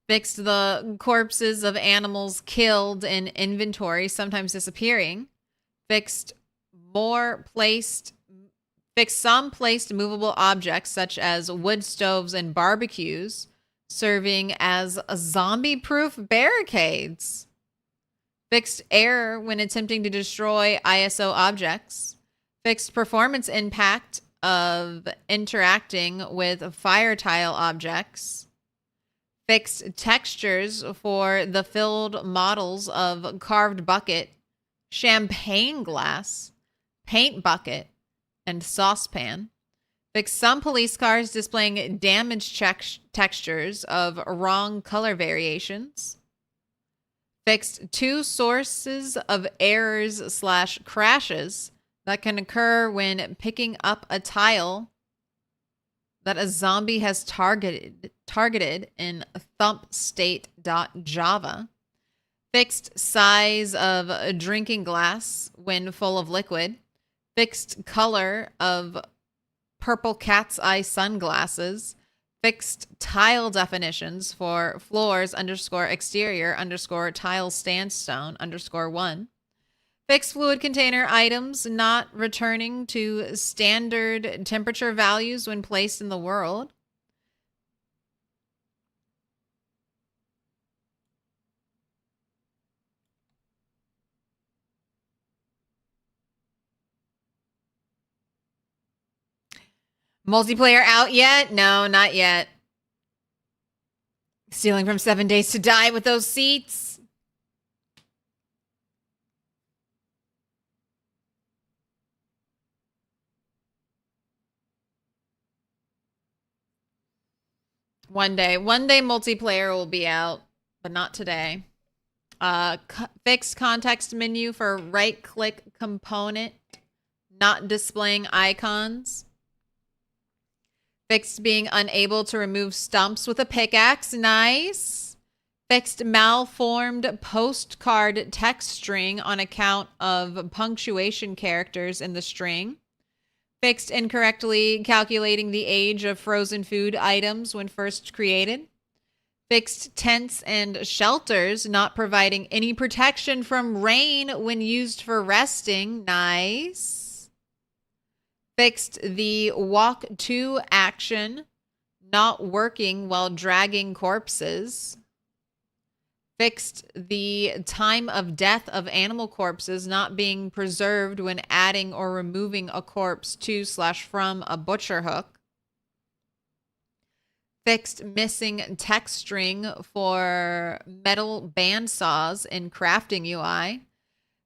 Fixed the corpses of animals killed in inventory, sometimes disappearing. Fixed some placed movable objects such as wood stoves and barbecues serving as zombie-proof barricades. Fixed error when attempting to destroy ISO objects. Fixed performance impact of interacting with fire tile objects. Fixed textures for the filled models of carved bucket, champagne glass, paint bucket, and saucepan. Fixed some police cars displaying damage textures of wrong color variations. Fixed two sources of errors/crashes that can occur when picking up a tile that a zombie has targeted in thumpstate.java. Fixed size of a drinking glass when full of liquid. Fixed color of purple cat's eye sunglasses. Fixed tile definitions for floors_exterior_tile sandstone_1. Fixed fluid container items not returning to standard temperature values when placed in the world. Multiplayer out yet? No, not yet. Stealing from 7 Days to Die with those seats. One day multiplayer will be out, but not today. Fixed context menu for right-click component, not displaying icons. Fixed being unable to remove stumps with a pickaxe. Nice. Fixed malformed postcard text string on account of punctuation characters in the string. Fixed incorrectly calculating the age of frozen food items when first created. Fixed tents and shelters not providing any protection from rain when used for resting. Nice. Fixed the walk to action not working while dragging corpses. Fixed the time of death of animal corpses not being preserved when adding or removing a corpse to/from a butcher hook. Fixed missing text string for metal bandsaws in crafting UI.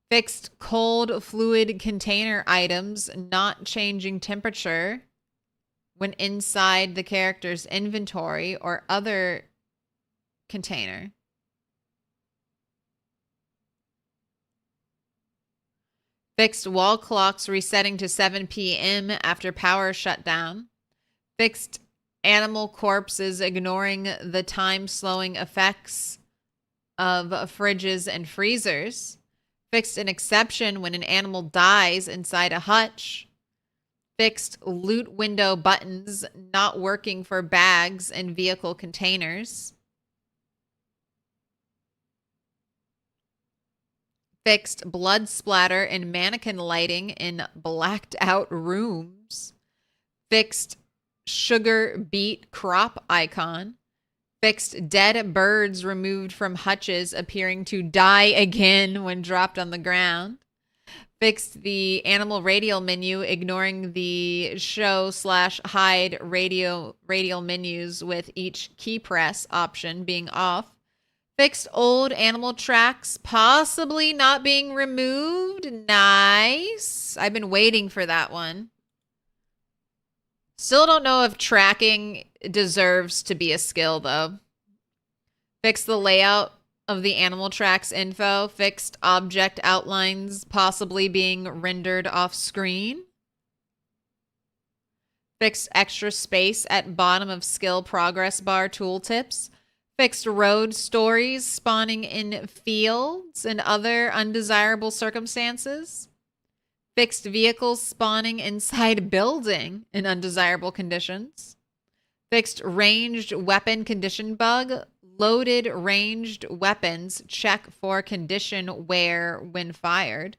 Fixed cold fluid container items not changing temperature when inside the character's inventory or other container. Fixed wall clocks resetting to 7 p.m. after power shutdown. Fixed animal corpses ignoring the time-slowing effects of fridges and freezers. Fixed an exception when an animal dies inside a hutch. Fixed loot window buttons not working for bags and vehicle containers. Fixed blood splatter and mannequin lighting in blacked out rooms. Fixed sugar beet crop icon. Fixed dead birds removed from hutches appearing to die again when dropped on the ground. Fixed the animal radial menu, ignoring the show/hide radial menus with each key press option being off. Fixed old animal tracks possibly not being removed. Nice. I've been waiting for that one. Still don't know if tracking deserves to be a skill, though. Fixed the layout of the animal tracks info. Fixed object outlines possibly being rendered off screen. Fixed extra space at bottom of skill progress bar tooltips. Fixed road stories spawning in fields and other undesirable circumstances. Fixed vehicles spawning inside building in undesirable conditions. Fixed ranged weapon condition bug. Loaded ranged weapons check for condition wear when fired.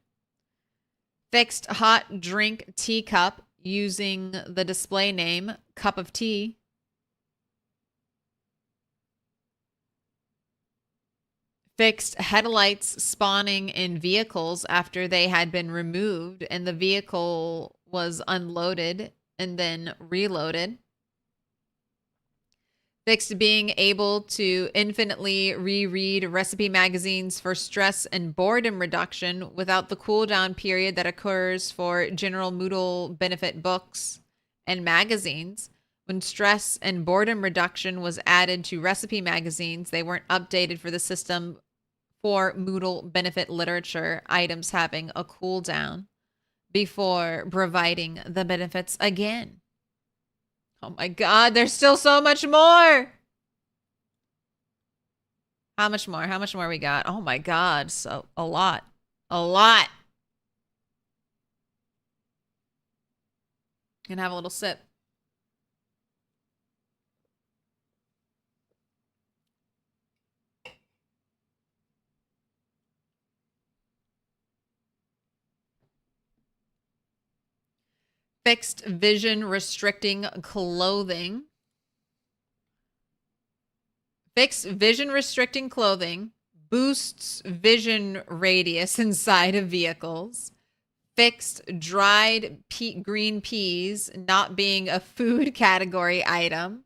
Fixed hot drink teacup using the display name cup of tea. Fixed headlights spawning in vehicles after they had been removed and the vehicle was unloaded and then reloaded. Fixed being able to infinitely reread recipe magazines for stress and boredom reduction without the cooldown period that occurs for general Moodle benefit books and magazines. When stress and boredom reduction was added to recipe magazines, they weren't updated for the system for Moodle benefit literature items having a cooldown before providing the benefits again. Oh my God, there's still so much more. How much more? How much more we got? Oh my God, so a lot. A lot. Gonna have a little sip. Fixed vision restricting clothing. Fixed vision restricting clothing boosts vision radius inside of vehicles. Fixed dried green peas not being a food category item.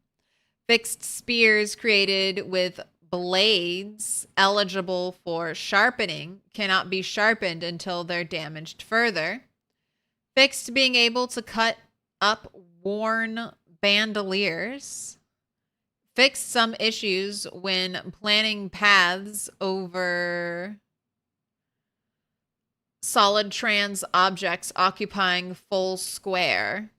Fixed spears created with blades eligible for sharpening cannot be sharpened until they're damaged further. Fixed being able to cut up worn bandoliers. Fixed some issues when planning paths over solid trans objects occupying full square.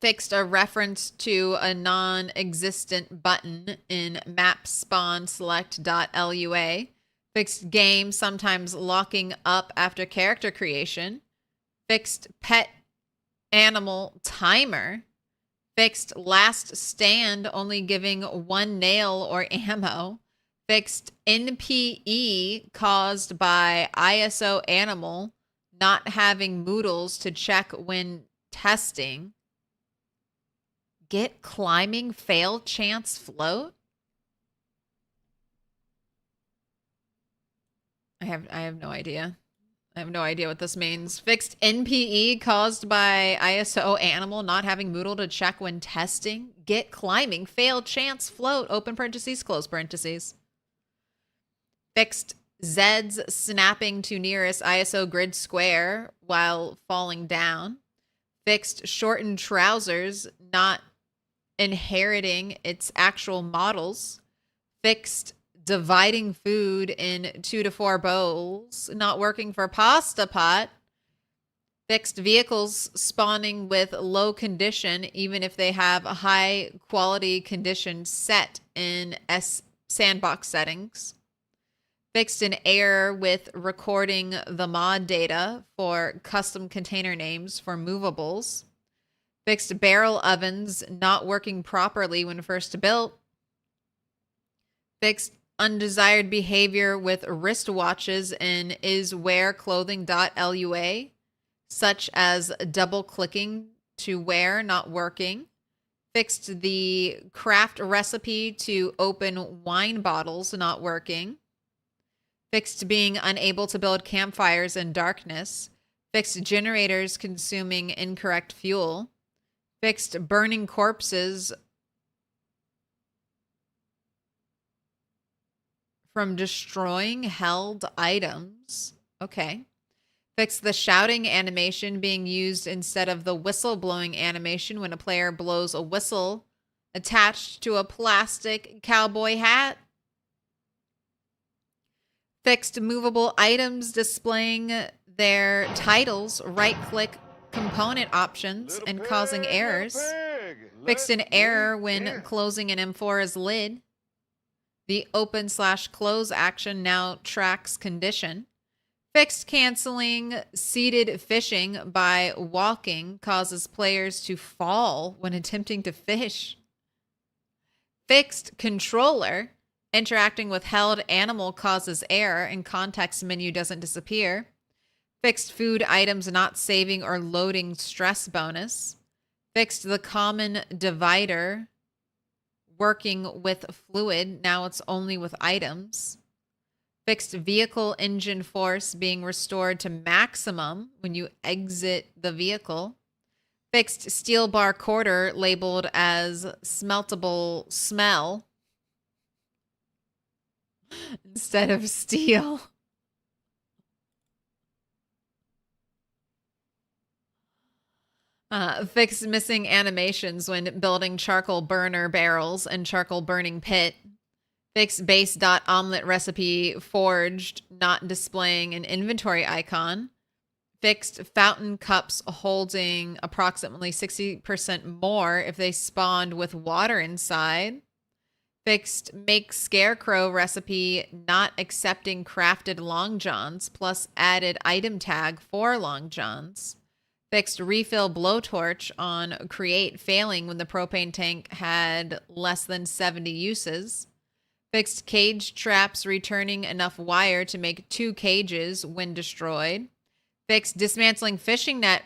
Fixed a reference to a non-existent button in map spawn select.lua. Fixed game sometimes locking up after character creation. Fixed pet animal timer. Fixed last stand only giving one nail or ammo. Fixed NPE caused by ISO animal not having moodles to check when testing. Get climbing fail chance float. I have no idea. I have no idea what this means. Fixed NPE caused by ISO animal not having Moodle to check when testing. Get climbing fail chance float. Open parentheses, close parentheses. Fixed Zeds snapping to nearest ISO grid square while falling down. Fixed shortened trousers not inheriting its actual models. Fixed dividing food in 2 to 4 bowls not working for pasta pot. Fixed vehicles spawning with low condition even if they have a high quality condition set in sandbox settings. Fixed an error with recording the mod data for custom container names for movables. Fixed barrel ovens not working properly when first built. Fixed undesired behavior with wristwatches in iswearclothing.lua, such as double clicking to wear not working. Fixed the craft recipe to open wine bottles not working. Fixed being unable to build campfires in darkness. Fixed generators consuming incorrect fuel. Fixed burning corpses from destroying held items. Okay. Fixed the shouting animation being used instead of the whistle blowing animation when a player blows a whistle attached to a plastic cowboy hat. Fixed movable items displaying their titles, right-click component options, and causing errors. Fixed an error when closing an M4's lid. The open/close action now tracks condition. Fixed canceling seated fishing by walking causes players to fall when attempting to fish. Fixed controller interacting with held animal causes error and context menu doesn't disappear. Fixed food items not saving or loading stress bonus. Fixed the common divider working with fluid, now it's only with items. Fixed vehicle engine force being restored to maximum when you exit the vehicle. Fixed steel bar quarter labeled as smeltable smell instead of steel. Fixed missing animations when building charcoal burner barrels and charcoal burning pit. Fixed base.omelet recipe forged, not displaying an inventory icon. Fixed fountain cups holding approximately 60% more if they spawned with water inside. Fixed make scarecrow recipe not accepting crafted long johns plus added item tag for long johns. Fixed refill blowtorch on create failing when the propane tank had less than 70 uses. Fixed cage traps returning enough wire to make 2 cages when destroyed. Fixed dismantling fishing net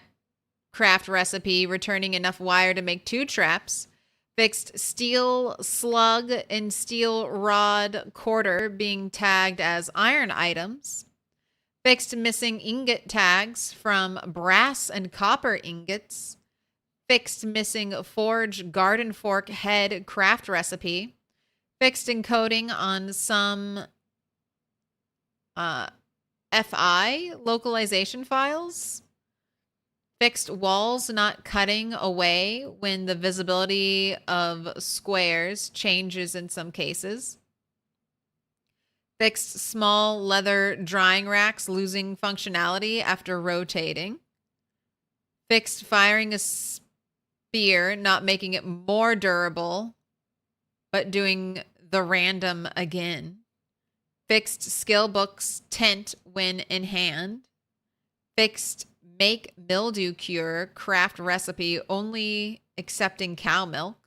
craft recipe returning enough wire to make 2 traps. Fixed steel slug and steel rod quarter being tagged as iron items. Fixed missing ingot tags from brass and copper ingots. Fixed missing forge garden fork head craft recipe. Fixed encoding on some FI localization files. Fixed walls not cutting away when the visibility of squares changes in some cases. Fixed small leather drying racks losing functionality after rotating. Fixed firing a Fear, not making it more durable, but doing the random again. Fixed skill books tent when in hand. Fixed make mildew cure craft recipe only accepting cow milk.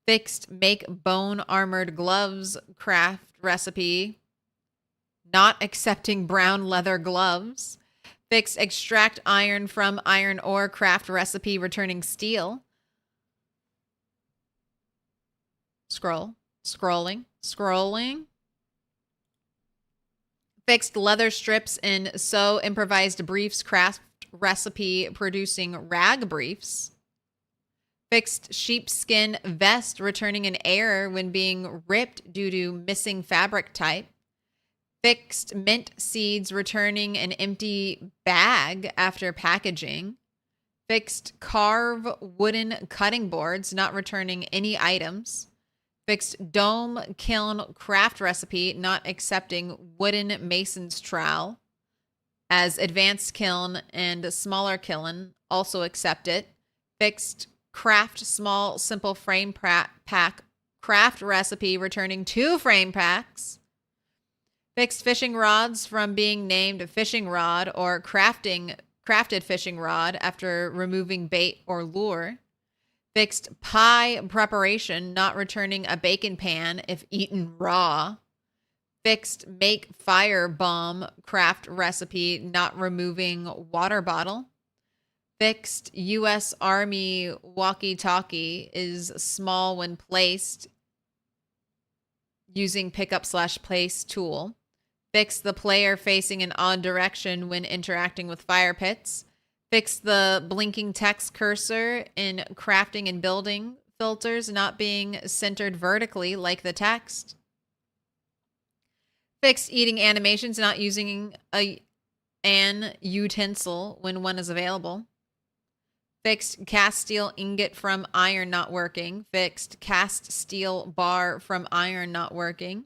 Fixed make bone armored gloves craft recipe not accepting brown leather gloves. Fixed extract iron from iron ore craft recipe returning steel. Scrolling. Fixed leather strips in sew improvised briefs craft recipe producing rag briefs. Fixed sheepskin vest returning an error when being ripped due to missing fabric type. Fixed mint seeds returning an empty bag after packaging. Fixed carve wooden cutting boards not returning any items. Fixed dome kiln craft recipe not accepting wooden mason's trowel. As advanced kiln and smaller kiln also accept it. Fixed craft small simple frame pack craft recipe returning 2 frame packs. Fixed fishing rods from being named fishing rod or crafted fishing rod after removing bait or lure. Fixed pie preparation not returning a bacon pan if eaten raw. Fixed make fire bomb craft recipe not removing water bottle. Fixed U.S. Army walkie-talkie is small when placed using pickup/place tool. Fix the player facing an odd direction when interacting with fire pits. Fix the blinking text cursor in crafting and building filters not being centered vertically like the text. Fix eating animations not using an utensil when one is available. Fixed cast steel ingot from iron not working. Fixed cast steel bar from iron not working.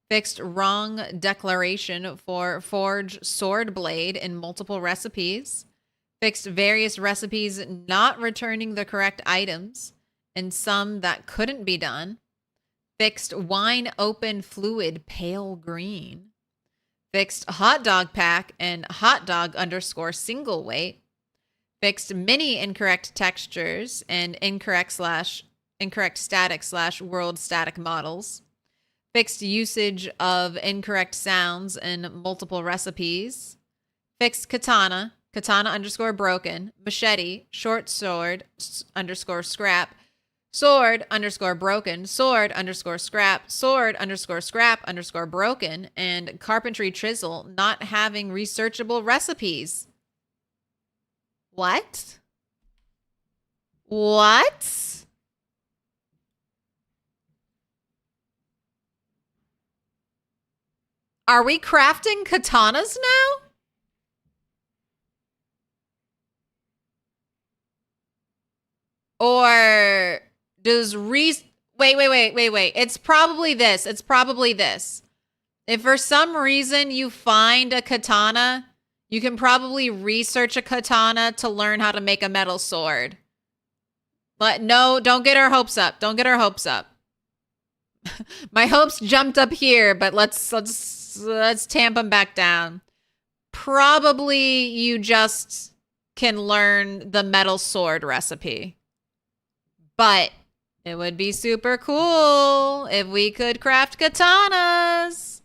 Fixed wrong declaration for forge sword blade in multiple recipes. Fixed various recipes not returning the correct items and some that couldn't be done. Fixed wine open fluid pale green. Fixed hot dog pack and hot dog _ single weight. Fixed many incorrect textures and incorrect static / world static models. Fixed usage of incorrect sounds in multiple recipes. Fixed katana _ broken. Machete, short sword _ scrap. Sword _ broken. Sword _ scrap. Sword _ scrap _ broken. And carpentry chisel not having researchable recipes. What? Are we crafting katanas now? Or does wait. It's probably this. If for some reason you find a katana, you can probably research a katana to learn how to make a metal sword. But no, don't get our hopes up. My hopes jumped up here, but let's tamp them back down. Probably you just can learn the metal sword recipe. But it would be super cool if we could craft katanas.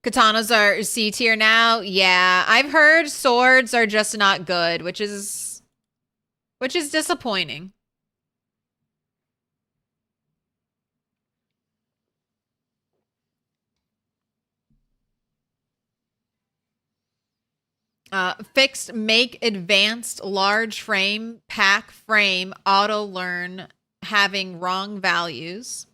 Katanas are C tier now. Yeah, I've heard swords are just not good, which is disappointing. Fixed make advanced large frame pack frame auto learn having wrong values.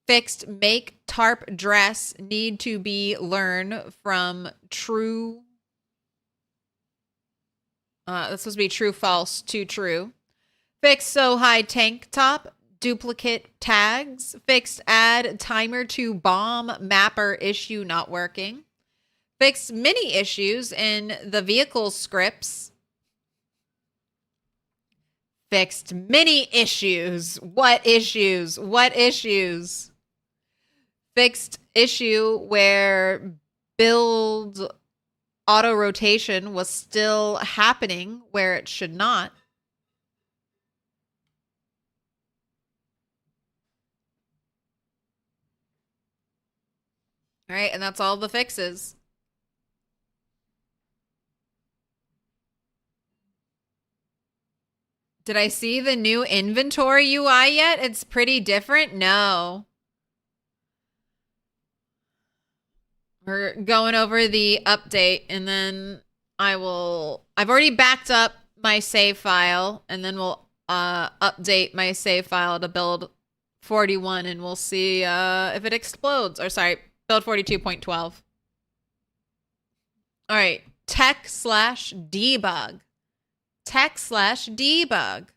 Fixed make tarp dress need to be learn from true. That's supposed to be true false to true. Fixed so high tank top duplicate tags. Fixed add timer to bomb mapper issue not working. Fixed many issues in the vehicle scripts. Fixed many issues. What issues? What issues? Fixed issue where build auto rotation was still happening where it should not. All right, and that's all the fixes. Did I see the new inventory UI yet? It's pretty different. No. We're going over the update, and then I've already backed up my save file, and then we'll update my save file to build 41, and we'll see if it explodes. Or sorry, build 42.12. All right, tech/debug. Tech/debug.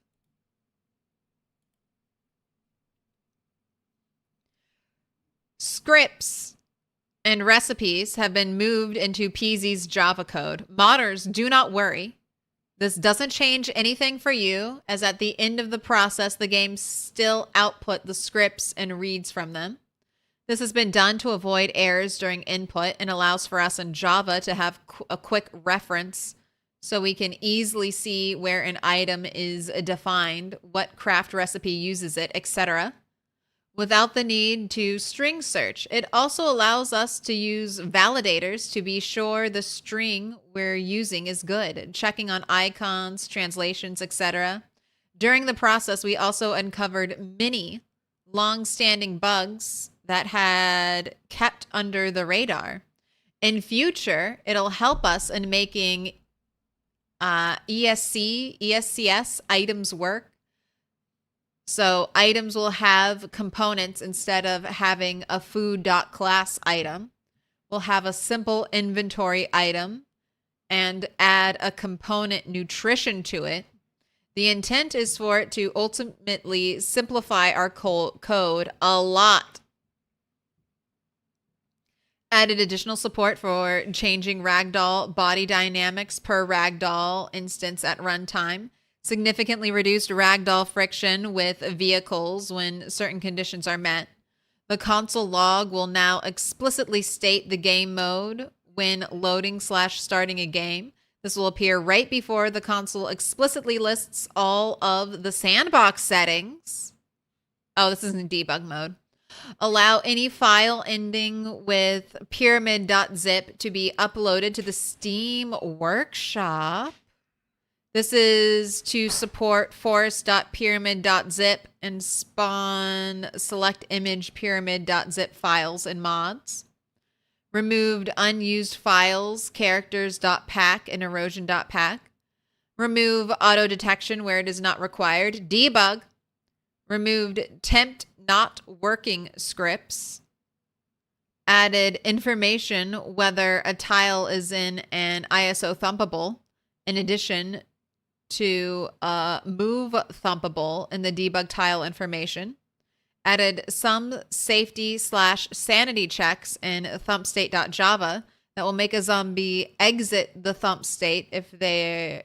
Scripts and recipes have been moved into PZ's Java code. Modders, do not worry. This doesn't change anything for you, as at the end of the process, the game still output the scripts and reads from them. This has been done to avoid errors during input and allows for us in Java to have a quick reference so we can easily see where an item is defined, what craft recipe uses it, etc., without the need to string search. It also allows us to use validators to be sure the string we're using is good, checking on icons, translations, etc. During the process, we also uncovered many long-standing bugs that had kept under the radar. In future, it'll help us in making ESCS items work. So items will have components instead of having a food.class item. We'll have a simple inventory item and add a component nutrition to it. The intent is for it to ultimately simplify our code a lot. Added additional support for changing ragdoll body dynamics per ragdoll instance at runtime. Significantly reduced ragdoll friction with vehicles when certain conditions are met. The console log will now explicitly state the game mode when loading/starting a game. This will appear right before the console explicitly lists all of the sandbox settings. Oh, this is in debug mode. Allow any file ending with pyramid.zip to be uploaded to the Steam Workshop. This is to support forest.pyramid.zip and spawn select image pyramid.zip files and mods. Removed unused files, characters.pack and erosion.pack. Remove auto detection where it is not required. Debug. Removed tempt not working scripts. Added information whether a tile is in an ISO thumpable. In addition to move thumpable in the debug tile information. Added some safety/sanity checks in thumpstate.java that will make a zombie exit the thump state if their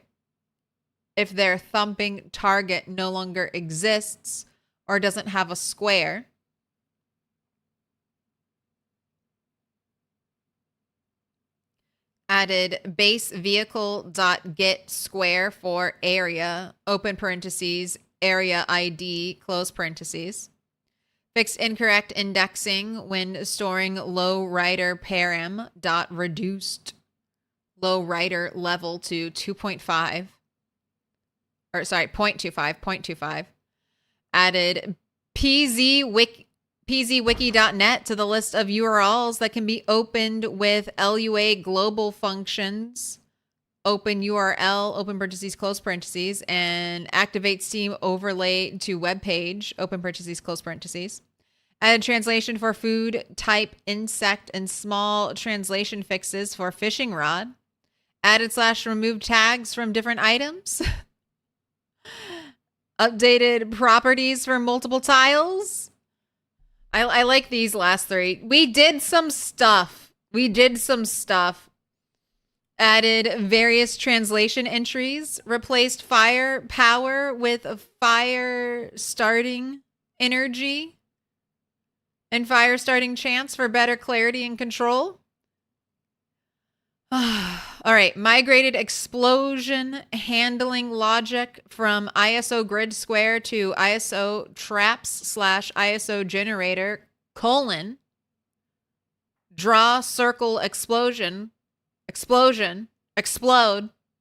thumping target no longer exists or doesn't have a square. Added base vehicle.get square for area, open parentheses, area ID, close parentheses. Fixed incorrect indexing when storing low rider param dot reduced low rider level to 2.5. Or sorry, 0.25. Added pzwiki.net to the list of URLs that can be opened with LUA global functions. Open URL, open parentheses, close parentheses, and activate Steam overlay to web page, open parentheses, close parentheses. Added translation for food, type, insect, and small translation fixes for fishing rod. Added/removed tags from different items. Updated properties for multiple tiles. I like these last three. We did some stuff. Added various translation entries. Replaced fire power with a fire starting energy and fire starting chance for better clarity and control. All right. Migrated explosion handling logic from ISO grid square to ISO traps / ISO generator : draw circle explosion, explode,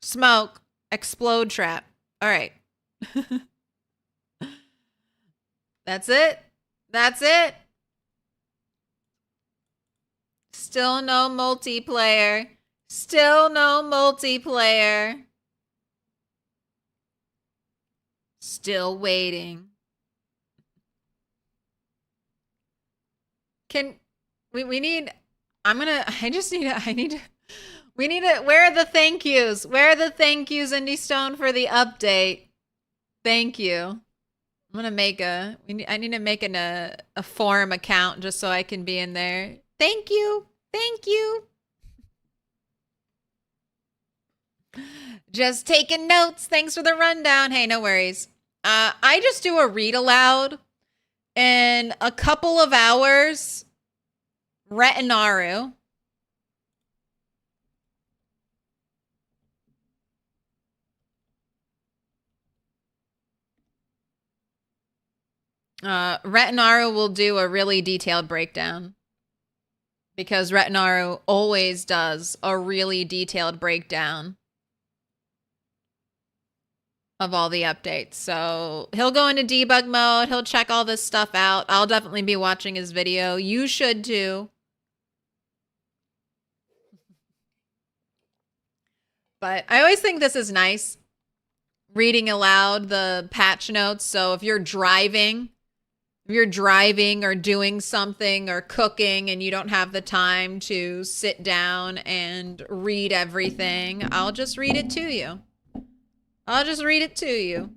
smoke, explode trap. All right. That's it. That's it. Still no multiplayer. Still no multiplayer. Still waiting. We need, where are the thank yous? Where are the thank yous, Indy Stone, for the update? Thank you. I'm gonna make I need to make a forum account just so I can be in there. Thank you. Thank you. Just taking notes. Thanks for the rundown. Hey, no worries. I just do a read aloud. In a couple of hours, Retinaru will do a really detailed breakdown. Because Retinaru always does a really detailed breakdown of all the updates. So he'll go into debug mode. He'll check all this stuff out. I'll definitely be watching his video. You should too. But I always think this is nice, reading aloud the patch notes. So if you're driving or doing something or cooking and you don't have the time to sit down and read everything, I'll just read it to you. I'll just read it to you.